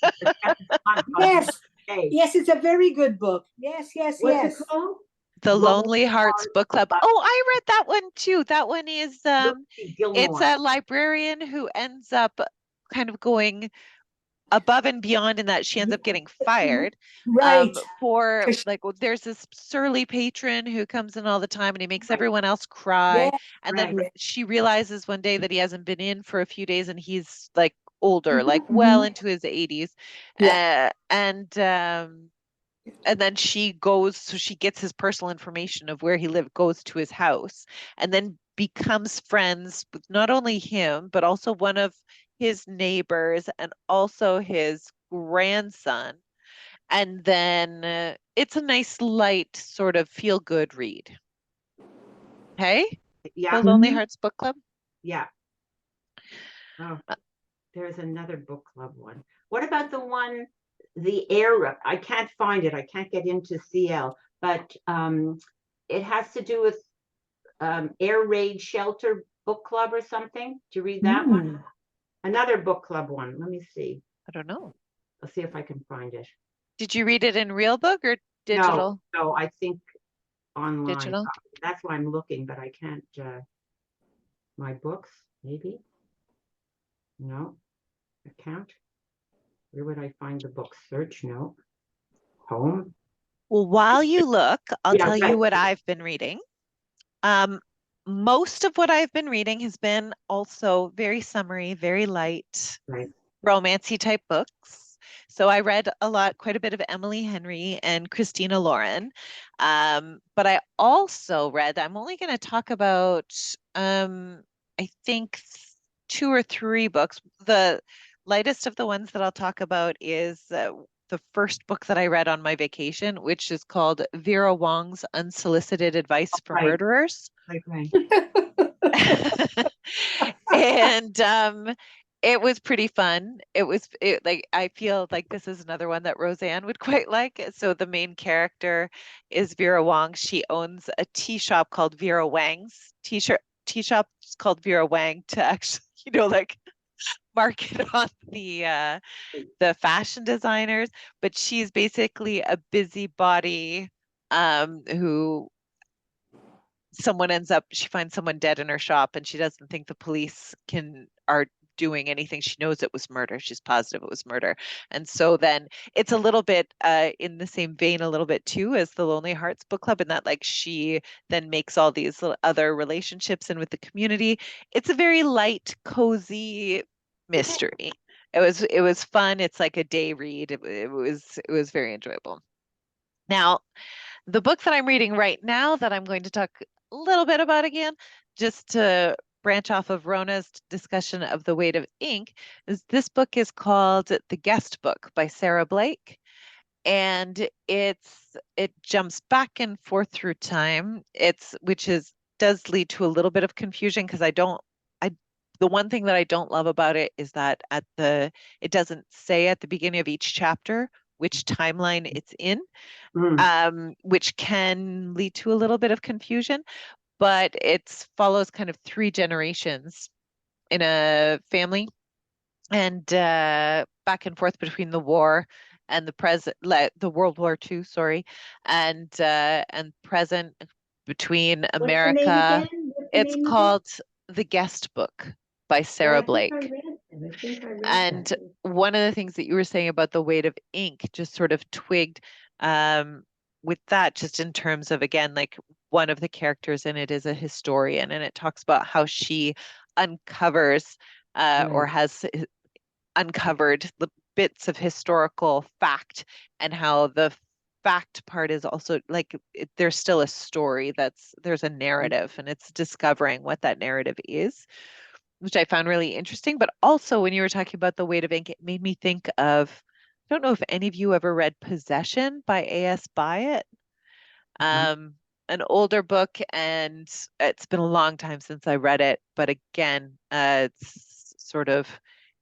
second month. Yes. Yes, it's a very good book. Yes. What's it called? The Lonely Hearts Book Club. Oh, I read that one too. That one is it's a librarian who ends up kind of going above and beyond in that she ends up getting fired. Right. For like there's this surly patron who comes in all the time and he makes everyone else cry. Yeah, And then she realizes one day that he hasn't been in for a few days and he's like older, like well into his 80s. Yeah. And then she goes, so she gets his personal information of where he lived, goes to his house, and then becomes friends with not only him, but also one of his neighbors and also his grandson. And then it's a nice, light, sort of feel good read. Hey? Yeah. The Lonely Hearts Book Club? Yeah. Oh, there's another book club one. What about the one? I can't find it. I can't get into CL, but it has to do with Air Raid Shelter Book Club or something. Did you read that one? Another book club one. Let me see. I don't know. I'll see if I can find it. Did you read it in real book or digital? No, I think online. Digital? That's why I'm looking, but I can't. my books, maybe. No, account. Where would I find the book? Search, no. Home. Well, while you look, I'll Yeah, tell you right. what I've been reading. Most of what I've been reading has been also very summary, very light, Right. romancy type books. So I read quite a bit of Emily Henry and Christina Lauren. But I also read, I'm only going to talk about, I think 2 or 3 books. The lightest of the ones that I'll talk about is the first book that I read on my vacation, which is called Vera Wong's Unsolicited Advice for Right. Murderers. Right. And it was pretty fun. Like I feel like this is another one that Roseanne would quite like. So the main character is Vera Wong. She owns a tea shop called Vera Wang's. Tea shop is called Vera Wang to actually, like market on the fashion designers, but she's basically a busybody who she finds someone dead in her shop and she doesn't think the police are doing anything. She knows it was murder. She's positive it was murder. And so then it's a little bit in the same vein a little bit too as the Lonely Hearts book club, in that like she then makes all these other relationships in with the community. It's a very light, cozy mystery. It was fun. It's like a day read. It was very enjoyable. Now, the book that I'm reading right now that I'm going to talk a little bit about again, just to branch off of Rona's discussion of The Weight of Ink, is this book is called The Guest Book by Sarah Blake. And it jumps back and forth through time. Does lead to a little bit of confusion because the one thing that I don't love about it is that it doesn't say at the beginning of each chapter which timeline it's in. Which can lead to a little bit of confusion, but it follows kind of 3 generations in a family, and back and forth between the war and the World War II, sorry, and present between What's the name America. again? What's the It's name of it? called The Guest Book by Oh, Sarah I think I Blake. read it. I think I read And that. one of the things that you were saying about The Weight of Ink just sort of twigged with that, just in terms of, again, like one of the characters in it is a historian, and it talks about how she uncovers or Right. has uncovered the bits of historical fact, and how the fact part is also like there's still a story, there's a narrative, and it's discovering what that narrative is, which I found really interesting. But also, when you were talking about The Weight of Ink, it made me think of, I don't know if any of you ever read Possession by A.S. Byatt. An older book, and it's been a long time since I read it. But again, it's sort of,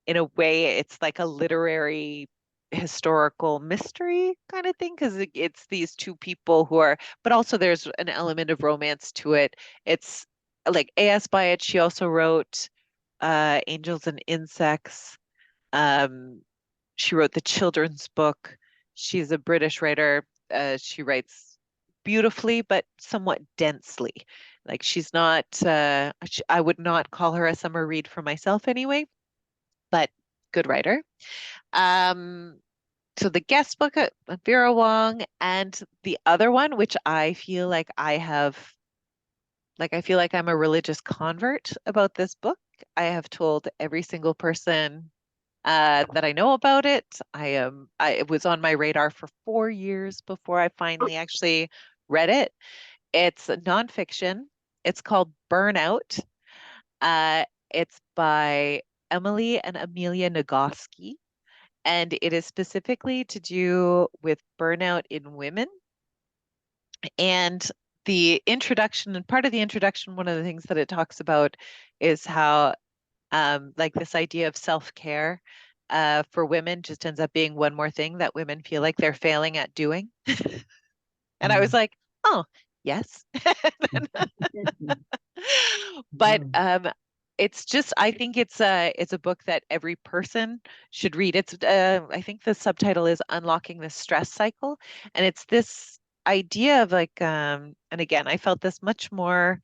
in a way, it's like a literary historical mystery kind of thing, because it's these 2 people who are, but also there's an element of romance to it. It's like A.S. Byatt. She also wrote Angels and Insects. She wrote the children's book. She's a British writer. She writes beautifully, but somewhat densely. Like she's not, I would not call her a summer read for myself anyway, but good writer. So the guest book, Vera Wong, and the other one, which I feel like I feel like I'm a religious convert about this book. I have told every single person that I know about it. It was on my radar for 4 years before I finally actually read it. It's a nonfiction. It's called Burnout. It's by Emily and Amelia Nagoski, and it is specifically to do with burnout in women. And the introduction, and part of the introduction, one of the things that it talks about is how like this idea of self-care for women just ends up being one more thing that women feel like they're failing at doing. And I was like, oh, yes. But it's just, I think it's a book that every person should read. It's I think the subtitle is Unlocking the Stress Cycle, and it's this idea of like and again, I felt this much more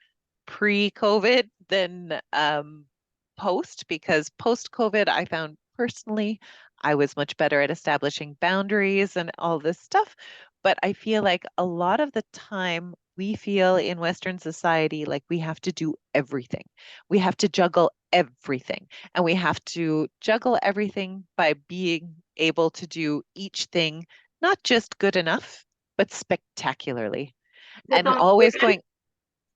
pre-COVID than post, because post-COVID, I found personally I was much better at establishing boundaries and all this stuff. But I feel like a lot of the time we feel in Western society like we have to do everything. We have to juggle everything. And we have to juggle everything by being able to do each thing, not just good enough, but spectacularly. With And only always women? going,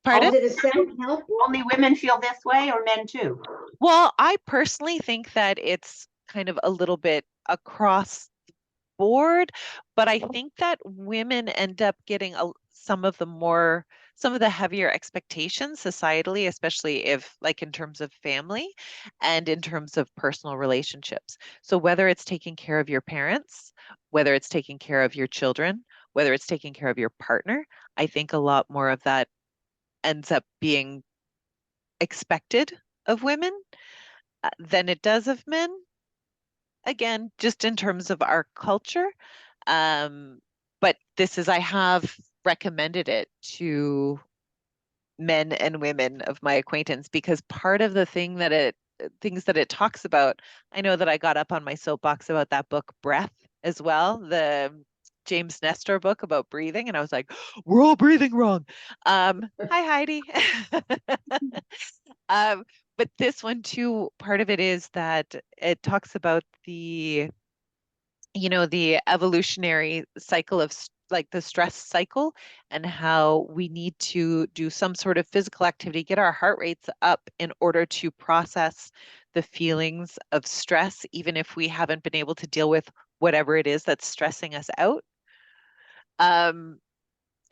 pardon? Is it a self-help book? Only women feel this way, or men too? Well, I personally think that it's kind of a little bit across the board, but I think that women end up getting some of the heavier expectations societally, especially if like in terms of family and in terms of personal relationships. So whether it's taking care of your parents, whether it's taking care of your children, whether it's taking care of your partner, I think a lot more of that ends up being expected of women than it does of men. Again, just in terms of our culture. But I have recommended it to men and women of my acquaintance because part of the things that it talks about, I know that I got up on my soapbox about that book, Breath, as well, the James Nestor book about breathing, and I was like, we're all breathing wrong. Hi, Heidi. But this one too, part of it is that it talks about the evolutionary cycle of like the stress cycle, and how we need to do some sort of physical activity, get our heart rates up in order to process the feelings of stress, even if we haven't been able to deal with whatever it is that's stressing us out.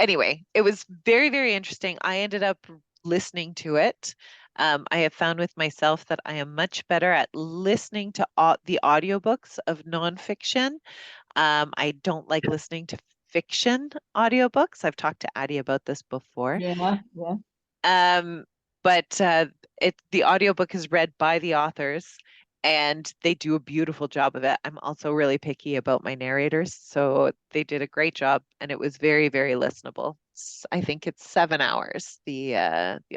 Anyway, it was very, very interesting. I ended up listening to it. I have found with myself that I am much better at listening to the audiobooks of nonfiction. I don't like listening to fiction audiobooks. I've talked to Addie about this before. Yeah, yeah. But the audiobook is read by the authors, and they do a beautiful job of it. I'm also really picky about my narrators, so they did a great job, and it was very, very listenable. I think it's 7 hours, the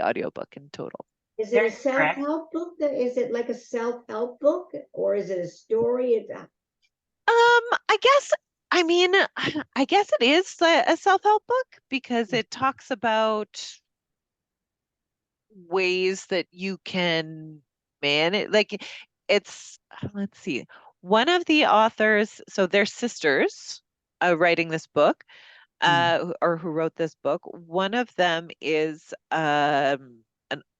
audiobook in total. Is it a There's stress. self-help book? Is it like a self-help book, or is it a story? I guess, I mean, I guess it is a self-help book because it talks about ways that you can manage, like let's see, one of the authors, so they're sisters writing this book, or who wrote this book. One of them is an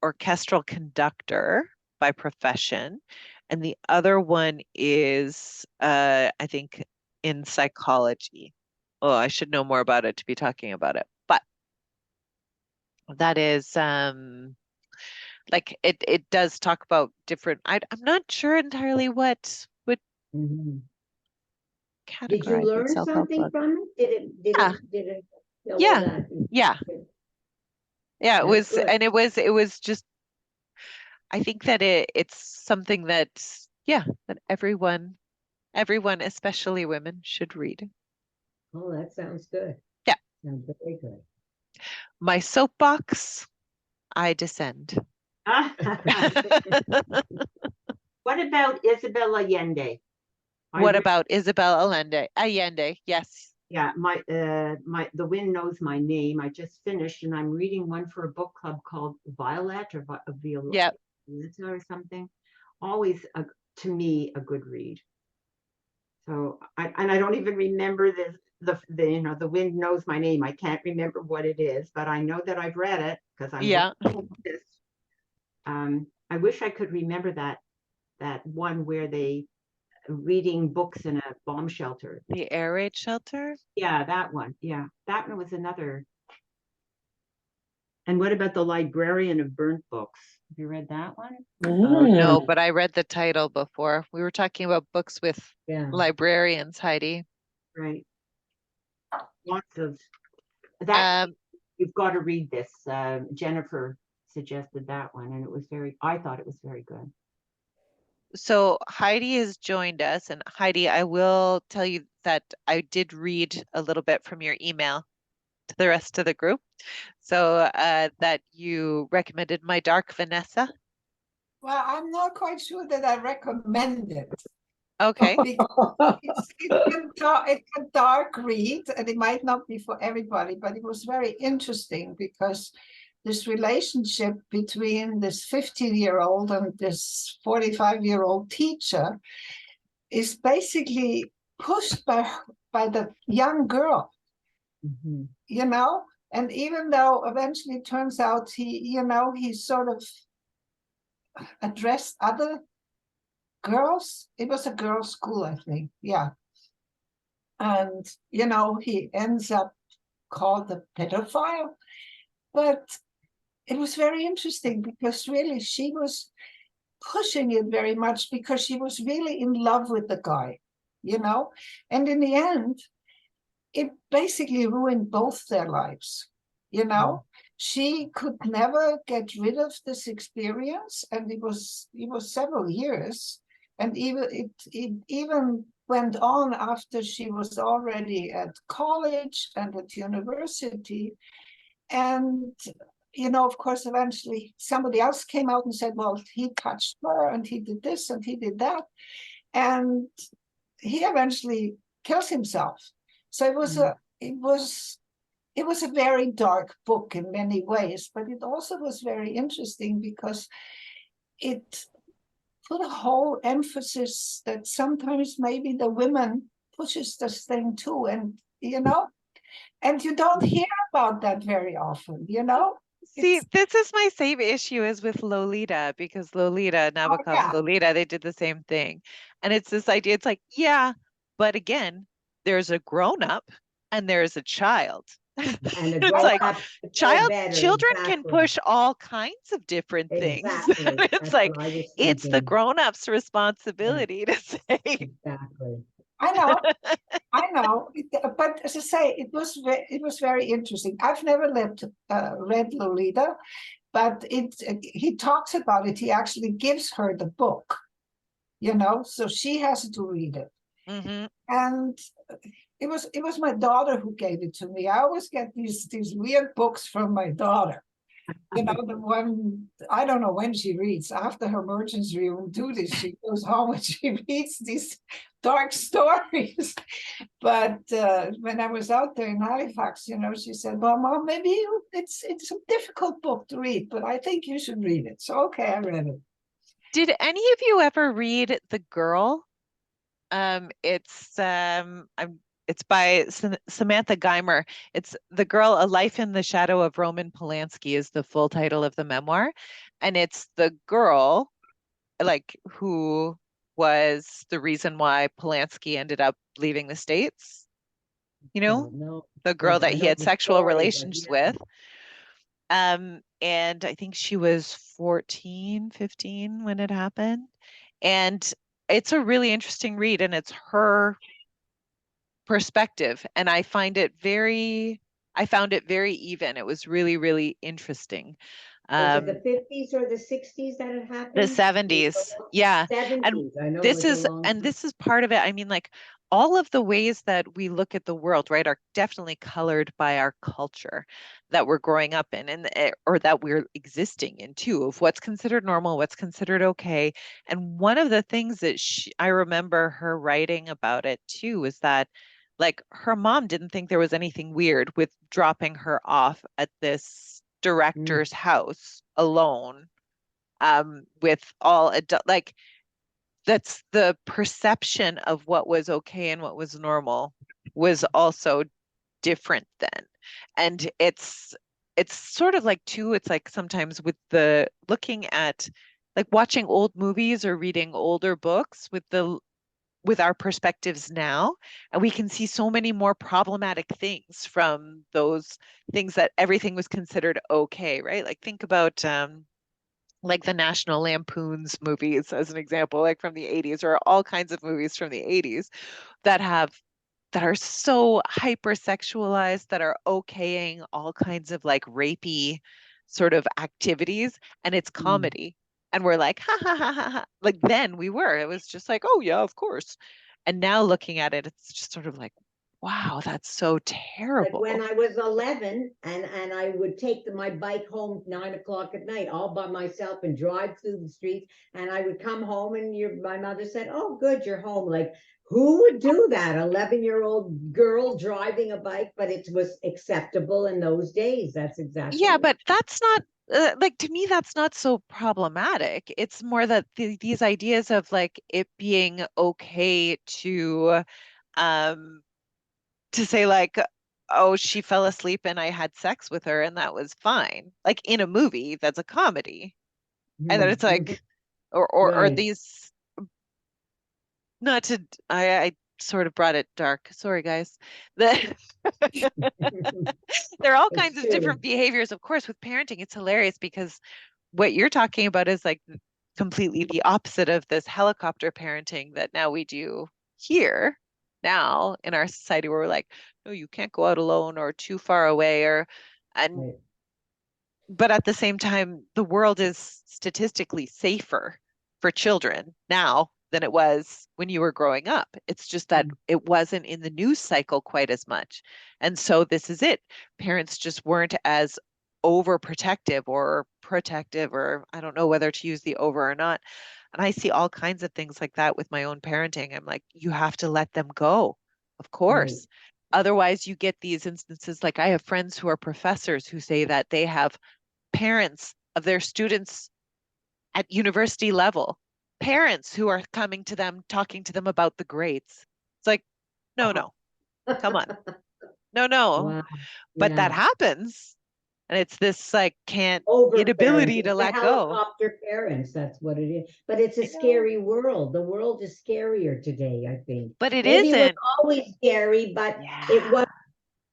orchestral conductor by profession, and the other one is, I think, in psychology. Oh, I should know more about it to be talking about it, but that is like it does talk about different. I'm not sure entirely what would Mhm. Did you categorize as learn self-help something book. from it? Did it fill all Yeah, that? yeah, yeah. It That's was, good. and it was just. I think that it's something that, yeah, that everyone, especially women, should read. Oh, that sounds good. Yeah. Sounds very good. My soapbox, I descend. What about Isabel Allende? What about Isabel Allende? Yes. Yeah, The Wind Knows My Name. I just finished, and I'm reading one for a book club called Violet or Yeah. Violetta or something. Always, to me, a good read. So, I don't even remember the Wind Knows My Name. I can't remember what it is, but I know that I've read it because I'm Yeah. this. I wish I could remember that one where they reading books in a bomb shelter. The air raid shelter. Yeah, that one. Yeah, that one was another. And what about The Librarian of Burnt Books? Have you read that one? Oh no, but I read the title before. We were talking about books with librarians, Heidi. Right. Lots of that. You've got to read this. Jennifer suggested that one, and I thought it was very good. So Heidi has joined us, and Heidi, I will tell you that I did read a little bit from your email. to the rest of the group. So that you recommended My Dark Vanessa. Well, I'm not quite sure that I recommend it. Okay. It's a dark read, and it might not be for everybody, but it was very interesting because this relationship between this 15-year-old and this 45-year-old teacher is basically pushed by the young girl, Mhm. you know? And even though eventually it turns out he sort of addressed other girls. It was a girls' school, I think. Yeah. And, he ends up called the pedophile. But it was very interesting because really she was pushing it very much because she was really in love with the guy, And in the end, it basically ruined both their lives, She could never get rid of this experience, and it was several years. And it even went on after she was already at college and at university. And, of course, eventually somebody else came out and said, well, he touched her and he did this and he did that. And he eventually kills himself. So it was a very dark book in many ways, but it also was very interesting because it put a whole emphasis that sometimes maybe the women pushes this thing too, and and you don't hear about that very often, See, this is my same issue as with Lolita, because Nabokov's yeah. Lolita, they did the same thing. And it's this idea, it's like, yeah, but again, there's a grown-up and there's a child. And a It's grown like up know better, children can exactly. push all kinds of different things. Exactly. It's That's like what I was it's the thinking. grown-up's responsibility to say, Exactly. I know, but as I say, it was very interesting. I've never read Lolita, but he talks about it. He actually gives her the book, so she has to read it. mm-hmm. And it was my daughter who gave it to me. I always get these weird books from my daughter. The one, I don't know when she reads. After her emergency room duties, she goes home and she reads these dark stories. But when I was out there in Halifax, she said, well, Mom, maybe it's a difficult book to read, but I think you should read it. So, okay, I read it. Did any of you ever read The Girl? It's by Samantha Geimer. It's The Girl, A Life in the Shadow of Roman Polanski is the full title of the memoir. And it's the girl, who was the reason why Polanski ended up leaving the States. No. The girl that I he know had the sexual story, but relations yeah. with. And I think she was 14, 15 when it happened. And it's a really interesting read, and it's her perspective. And I found it very even. It was really, really interesting. Was it the 50s or the 60s that it happened? The 70s. Yeah. 70s. I know This it was is a long time. this is part of it. I mean, all of the ways that we look at the world, right, are definitely colored by our culture that we're growing up in, and or that we're existing in too, of what's considered normal, what's considered okay. And one of the things that I remember her writing about it too is that her mom didn't think there was anything weird with dropping her off at this director's house alone, with all adult, that's the perception of what was okay and what was normal was also different then. And it's sort of too, it's sometimes with the looking at watching old movies or reading older books with our perspectives now, and we can see so many more problematic things from those things that everything was considered okay, right? Think about the National Lampoon's movies as an example, from the 80s, or all kinds of movies from the 80s that are so hypersexualized, that are okaying all kinds of rapey sort of activities, and it's comedy. And we're like, ha ha ha ha ha. Then it was just oh yeah, of course. And now looking at it, it's just sort of Wow, that's so Like terrible. when I was 11 and I would take my bike home 9 o'clock at night all by myself and drive through the streets, and I would come home and my mother said, "Oh, good, you're home." Like, who would do that? 11-year-old girl driving a bike, but it was acceptable in those days. That's exactly Yeah, it. but that's not like, to me, that's not so problematic. It's more that these ideas of like it being okay um to say like, oh, she fell asleep and I had sex with her and that was fine. Like in a movie that's a comedy. And then it's Mhm. like, or Right. these, not to, I sort of brought it dark. Sorry, guys. The there are all It's kinds of true. different behaviors, of course, with parenting. It's hilarious because what you're talking about is like completely the opposite of this helicopter parenting that now we do here now in our society, where we're like, no, you can't go out alone or too far away, or and Right. but at the same time, the world is statistically safer for children now than it was when you were growing up. It's just that it wasn't in the news cycle quite as much. And so this is it. Parents just weren't as overprotective or protective, or I don't know whether to use the over or not. And I see all kinds of things like that with my own parenting. I'm like, you have to let them go, of Right. course. Otherwise, you get these instances like I have friends who are professors who say that they have parents of their students at university level, parents who are coming to them, talking to them about the grades. It's like, no, no, come on. No, no. Wow. But that Yeah. happens. And it's this like can't inability Overparenting, to the let go. helicopter parents, that's what it is. But it's a I know. scary world. The world is scarier today, I think. But it Maybe it was isn't. always scary, but it Yeah. was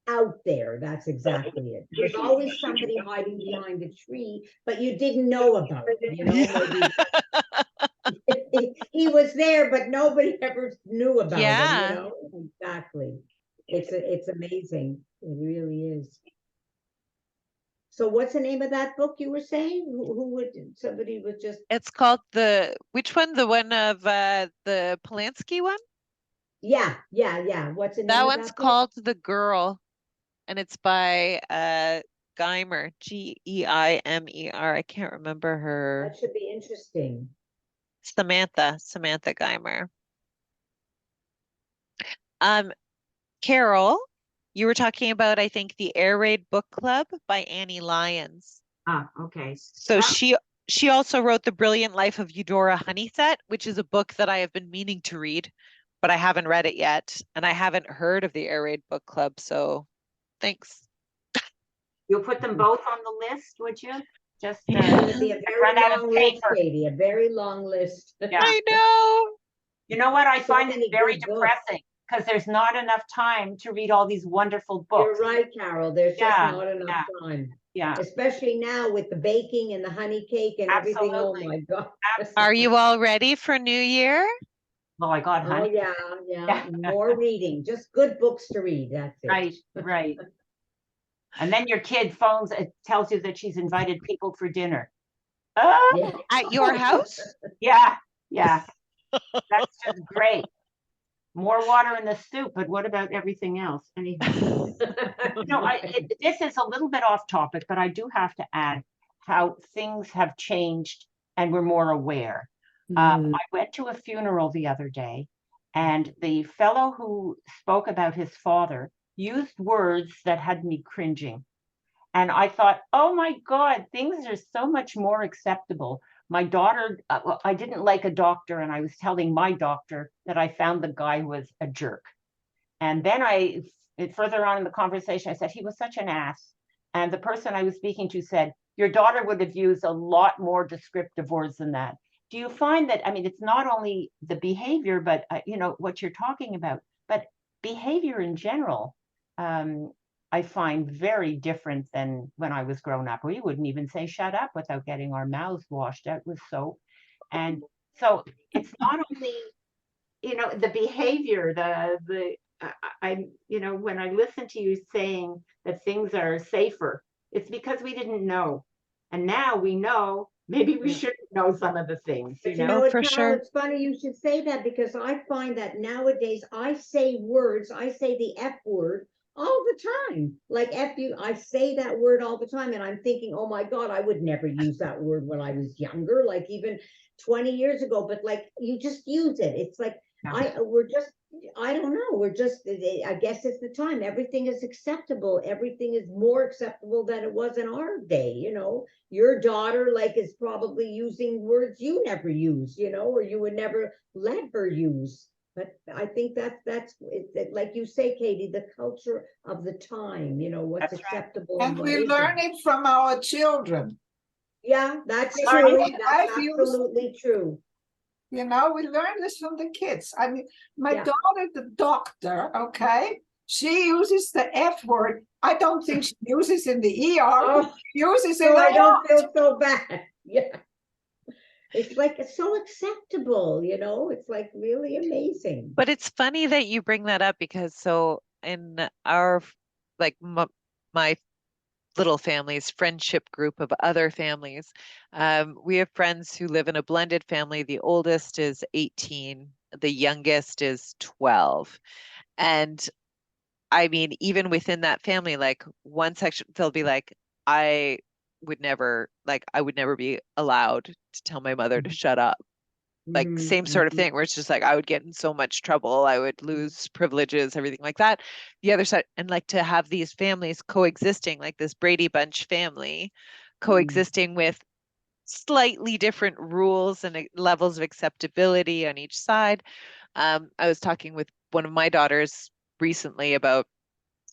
out there. That's exactly it. There's always somebody hiding behind a tree, but you didn't know about it, Yeah. maybe he was there, but nobody ever knew about him, Yeah. Exactly. It's amazing. It really is. So what's the name of that book you were saying? Who would somebody would just It's called which one? The one of the Polanski one? yeah. What's the That name of one's that book? called The Girl, and it's by Geimer, Geimer. I can't remember her. That should be interesting. Samantha Geimer. Um, Carol, you were talking about, I think, the Air Raid Book Club by Annie Lyons. Ah, okay. So That- she also wrote The Brilliant Life of Eudora Honeysett, which is a book that I have been meaning to read, but I haven't read it yet, and I haven't heard of the Air Raid Book Club, so thanks. You'll put them both on the list, would you? Just It's going to be a run very out of long list, paper. Katie, a very long list. Yeah. I know. You know what? I So find it many very good books. depressing because there's not enough time to read all these wonderful books. You're right, Carol. There's just Yeah, not enough yeah. time. Yeah, Especially now with the baking and the honey cake and everything. Oh absolutely. my God. Are you all ready for New Year? Well, I got Oh honey. yeah. More reading. Just good books to read. That's it. Right, right. And then your kid phones, it tells you that she's invited people for dinner. Oh, Yeah. At your house? yeah, yeah. That's just great. More water in the soup, but what about everything else? Anyhow, this is a little bit off topic, but I do have to add how things have changed and we're more aware. Mhm. I went to a funeral the other day, and the fellow who spoke about his father used words that had me cringing. And I thought, oh my God, things are so much more acceptable. My daughter, well, I didn't like a doctor, and I was telling my doctor that I found the guy was a jerk. And then further on in the conversation, I said, he was such an ass. And the person I was speaking to said, your daughter would have used a lot more descriptive words than that. Do you find that, I mean, it's not only the behavior, but, what you're talking about, but behavior in general, I find very different than when I was grown up. We wouldn't even say shut up without getting our mouths washed out with soap. And so it's not only, the behavior, when I listen to you saying that things are safer, it's because we didn't know. And now we know, Maybe we Yeah. should know some of the things, you But you know? know what, for Carol, sure. it's funny you should say that because I find that nowadays I say words, I say the F word all the time. Like F you, I say that word all the time. And I'm thinking, oh my God, I would never use that word when I was younger, like even 20 years ago. But like you just use it. It's like we're just, I don't know. We're just, I guess it's the time. Everything is acceptable. Everything is more acceptable than it was in our day, you know. Your daughter like is probably using words you never use, you know, or you would never let her use. But I think that's like you say, Katie, the culture of the time, you know, what's That's right. acceptable And what we isn't. learn it from our children. Yeah, that's Yeah, true. I've That's used, absolutely true. you know, we learn this from the kids. I mean, my Yeah. daughter, the doctor, okay, she uses the F word. I don't think she uses in the ER. Oh, She uses in so the I don't heart. feel so bad. Yeah. It's like it's so acceptable, you know, it's like really amazing. But it's funny that you bring that up because so in our like my little family's friendship group of other families, we have friends who live in a blended family. The oldest is 18, the youngest is 12. And I mean, even within that family, like one section, they'll be like, I would never be allowed to tell my mother to shut up. Like same sort of thing where it's just like I would get in so much trouble, I would lose privileges, everything like that. The other side, and like to have these families coexisting, like this Brady Bunch family coexisting with slightly different rules and levels of acceptability on each side. I was talking with one of my daughters recently about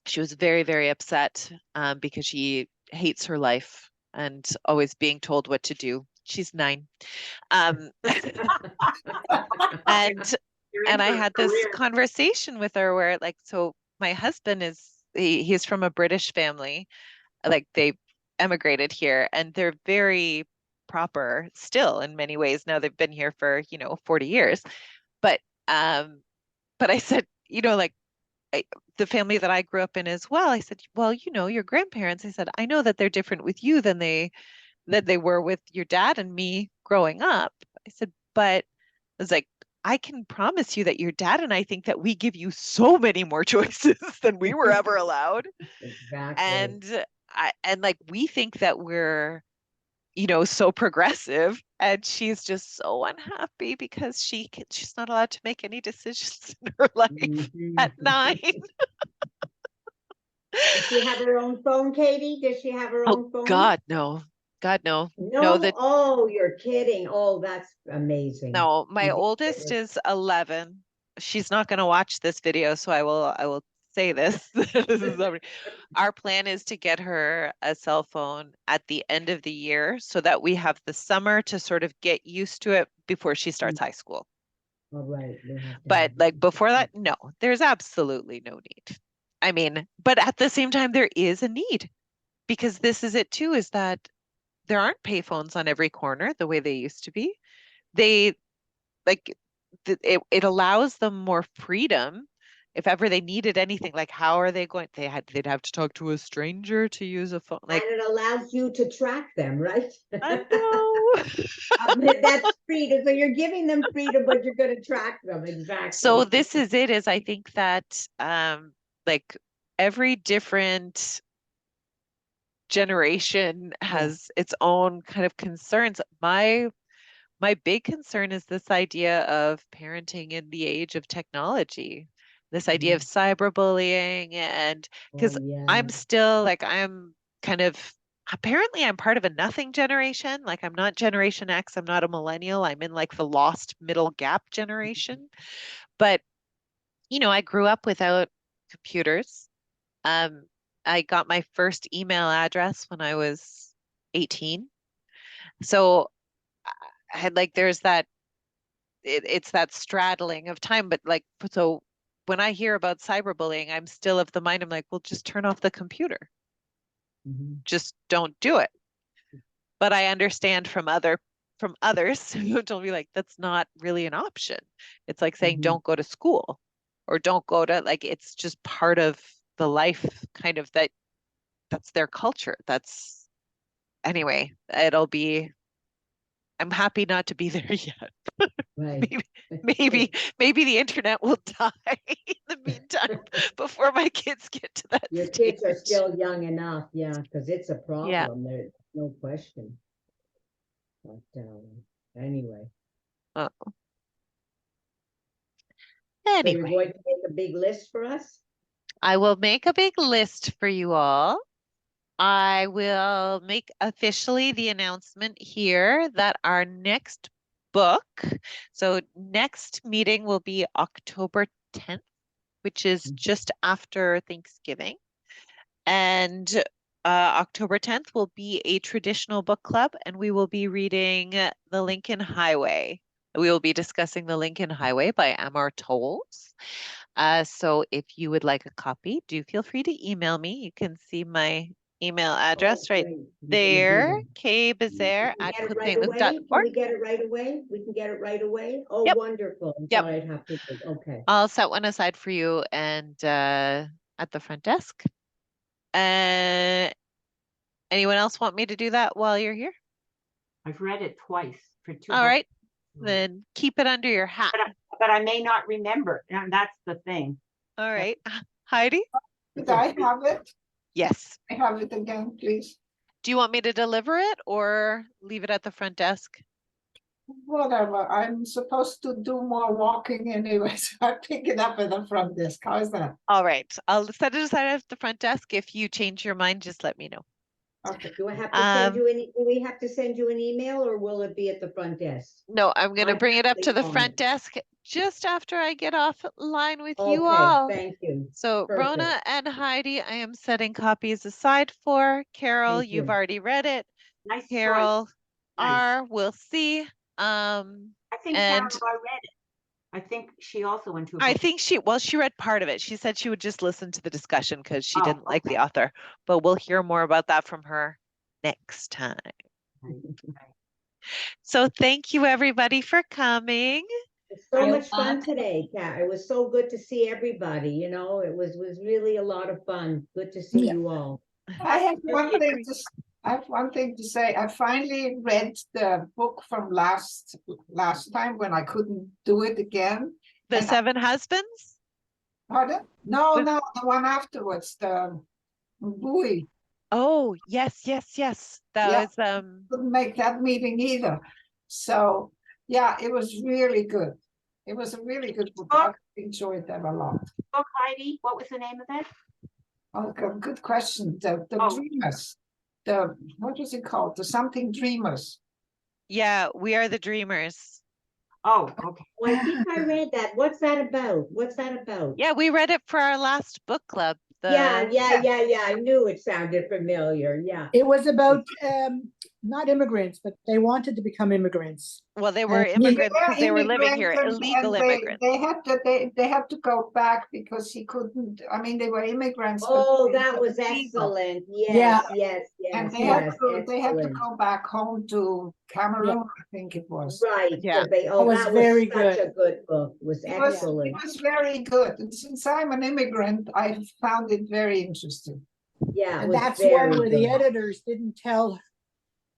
she was very, very upset because she hates her life and always being told what to do. She's 9. Um, and You're in and I for a had this career. conversation with her where like, so my husband he's from a British family, like they emigrated here and they're very proper still in many ways. Now they've been here for, 40 years. But but I said, like the family that I grew up in as well, I said, well, your grandparents, I said, I know that they're different with you than they were with your dad and me growing up. I said, but I was like, I can promise you that your dad and I think that we give you so many more choices than we were ever allowed. Exactly. And like we think that we're, so progressive. And she's just so unhappy because she's not allowed to make any decisions in her life at 9. Does she have her own phone, Katie? Does she have her Oh own phone? God, no. God, no. No, No, oh, you're kidding. Oh, that's amazing. no, my You did oldest it. is 11. She's not going to watch this video, so I will say this. Our plan is to get her a cell phone at the end of the year so that we have the summer to sort of get used to it before she starts high school. All right, we have to But have like it. before that, no, there's absolutely no need. I mean, but at the same time, there is a need because this is it too, is that there aren't payphones on every corner the way they used to be. They like it allows them more freedom if ever they needed anything. Like how are they going, they'd have to talk to a stranger to use a phone, like And it allows you to track them, right? I know. That's freedom. So you're giving them freedom, but you're going to track them. So Exactly. this is it, is I think that like every different generation Yeah. has its own kind of concerns. My big concern is this idea of parenting in the age of technology, this idea of cyberbullying, and because Oh, yeah. I'm still like, I'm kind of, apparently I'm part of a nothing generation. Like I'm not Generation X, I'm not a millennial, I'm in like the lost middle gap generation. But, I grew up without computers. Um, I got my first email address when I was 18. So I had like, there's that it's that straddling of time. But like, so when I hear about cyberbullying, I'm still of the mind, I'm like, well, just turn off the computer. Just don't do it. But I understand from others who told me like that's not really an option. It's like saying don't go to school or don't go to, like, it's just part of the life kind of that's their culture. That's, anyway, it'll be I'm happy not to be there yet. Right. Maybe the internet will die in the meantime before my kids get to that Your stage. kids are still young enough, yeah, because it's a problem, there's no question. But anyway, Oh. so you're Anyway, going to make a big list for us? I will make a big list for you all. I will make officially the announcement here that our next book, so next meeting will be October 10th, which is just after Thanksgiving. And October 10th will be a traditional book club, and we will be reading The Lincoln Highway. We will be discussing The Lincoln Highway by Amor Towles. So if you would like a copy, do feel free to email me. You can see my email address right Great. there, kbezaire Can we at get it right away? Can cote-saint-luc.org. we get it right away? We can get it right away? Oh, Yep. wonderful. I Yep. thought I'd have to, okay. I'll set one aside for you and at the front desk. Anyone else want me to do that while you're here? I've read it twice for 2 All books. right, then keep it under your hat. But I may not remember, and that's the thing. All right, Heidi? Did I have it? Yes. I have it again, please. Do you want me to deliver it or leave it at the front desk? Whatever. I'm supposed to do more walking anyway, so I pick it up at the front desk. How's that? All right, I'll set it aside at the front desk. If you change your mind, just let me know. Okay. Do I have to send you any, do we have to send you an email or will it be at the front desk? No, I'm going to I bring it up to the on front it. desk just after I get off line with you Okay, all. thank you. So Perfect. Rona and Heidi, I am setting copies aside for. Carol, Thank you've you. already read it. Nice Carol choice. Nice. we'll see. I think And Carol, I read it. I think she also went to a I book. think she read part of it. She said she would just listen to the discussion because she Oh, didn't like the okay. author, but we'll hear more about that from her next time. So thank you everybody for coming. It's so You're much fun today, Kat. It was so good to see everybody, you know, it was really a lot of fun. Good to see Yeah. you all. I have one Very thing to I have one thing to say. I finally read the book from last time when I couldn't do it again. The And Seven Husbands? Pardon? No, The- no, the one afterwards, the buoy. Oh, yes. That Yeah. was Couldn't make that meeting either. So yeah, it was really good. It was a really good book. I enjoyed that a lot. Book, Heidi, what was the name of it? Oh, good question. The Oh. Dreamers. The what was it called? The something Dreamers. yeah, We Are the Dreamers. Oh, okay. Oh, I think I read that. What's that about? What's that about? Yeah, we read it for our last book club. Yeah. I knew it sounded familiar. Yeah. It was about not immigrants, but they wanted to become immigrants. Well, they were he- immigrants because they were living here, Immigrants and illegal immigrants. they had to go back because he couldn't. I mean, they were immigrants. but Oh, they that were was illegal. excellent. Yeah. Yes, And yes, they had to excellent. go back home to Cameroon, I think it was. Right. Yeah. So they, That was very such good. a good book. It was It was, excellent. it was very good. And since I'm an immigrant, I found it very interesting. Yeah, it And was that's very one where the good. editors didn't tell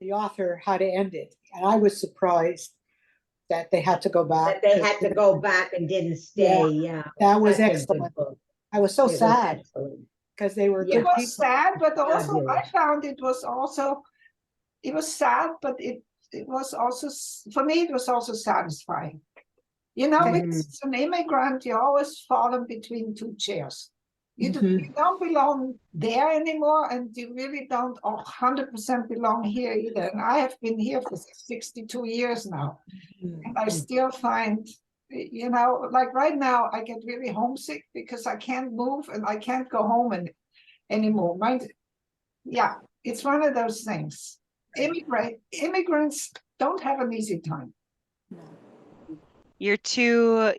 the author how to end it. And I was surprised that they had to go back. That they had to go back and didn't stay. Yeah. That was Such a good excellent. book. I was so It was sad excellent. because they were Yeah. It good was people. sad, but also I Fabulous. found it was sad, but it was also, for me, it was also satisfying. You know, Okay. it's an immigrant, you always fall in between two chairs. You Mhm. you don't belong there anymore, and you really don't 100% belong here either. And I have been here for 62 years now, and I still find, you know, like right now, I get really homesick because I can't move and I can't go home anymore. Yeah, it's one of those things. Immigrants don't have an easy time. You're too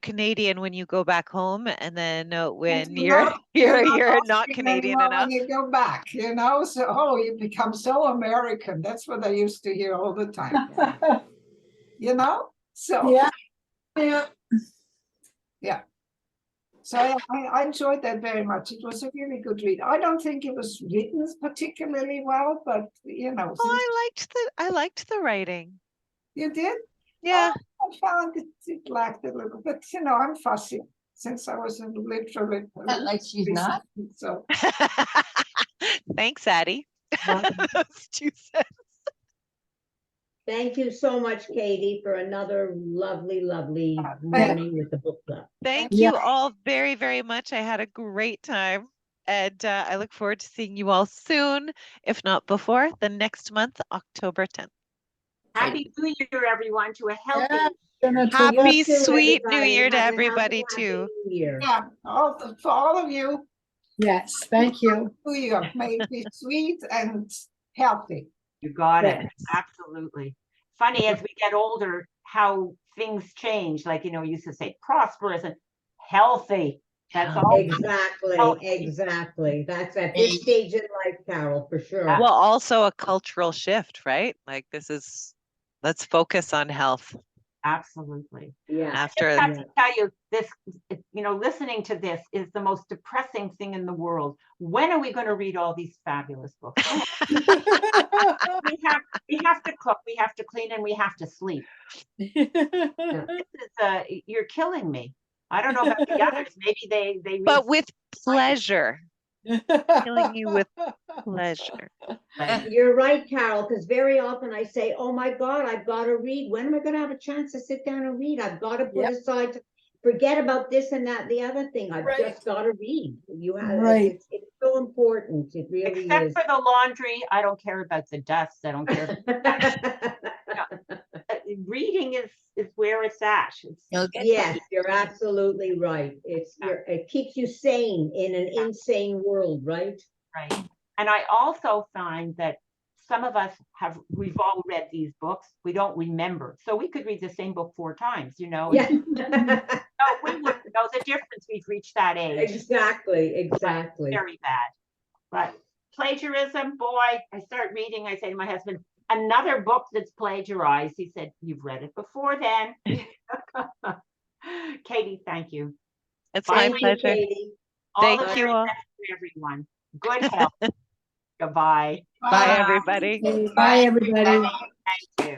Canadian when you go back home, and then when And you're not Austrian Canadian anymore enough. when you go back, you know, so you become so American. That's what I used to hear all the time, you know. So Yeah. so I enjoyed that very much. It was a really good read. I don't think it was written particularly well, but you know, Oh, I liked the writing. You did? Yeah. I found it lacked a little bit, you know, I'm fussy since I was in literally. Not like she's not. So, Thanks, Addie. Those 2 cents. Thank you so much, Katie, for another lovely, lovely thank morning with the book club. Thank Yeah. you all very, very much. I had a great time. And I look forward to seeing you all soon, if not before, the next month, October 10th. Happy New Year, everyone, to a healthy. Yeah, gonna take Happy You too, sweet New everybody. Year to Have a everybody, happy too. New Year. yeah, for all of you, Yes, thank you. New Year may be sweet and healthy. You got it. Yes. Absolutely. Funny as we get older, how things change. Like, you used to say prosperous and healthy. That's all. Exactly, exactly. That's at this stage in life, Carol, for sure. Well, also a cultural shift, right? Like let's focus on health Absolutely. Yeah. I after. just have to tell you this, listening to this is the most depressing thing in the world. When are we going to read all these fabulous books? We have to cook, we have to clean, and we have to sleep. This is, you're killing me. I don't know about the others. Maybe they read But with pleasure. Killing you with pleasure. You're right, Carol, because very often I say, oh my God, I've got to read. When am I going to have a chance to sit down and read? I've got to put Yep. aside, forget about this and that, the other thing. I've Right. just got to read. You have, Right. it's so important. It really Except is. for the laundry, I don't care about the dust. I don't care. Reading is where it's at. You'll get Yes, you're absolutely right. It keeps you sane in an insane world, right? Right. And I also find that some of us we've all read these books. We don't remember. So we could read the same book 4 times, Yeah. No, we wouldn't know the difference. We've reached that age. Exactly. Very bad. But plagiarism, boy, I start reading. I say to my husband, another book that's plagiarized. He said, you've read it before then. Katie, thank you. It's Bye, my pleasure. Katie. All Thank the you very all. best to everyone. Good health. Goodbye. Bye, everybody. Bye, everybody. Thank you.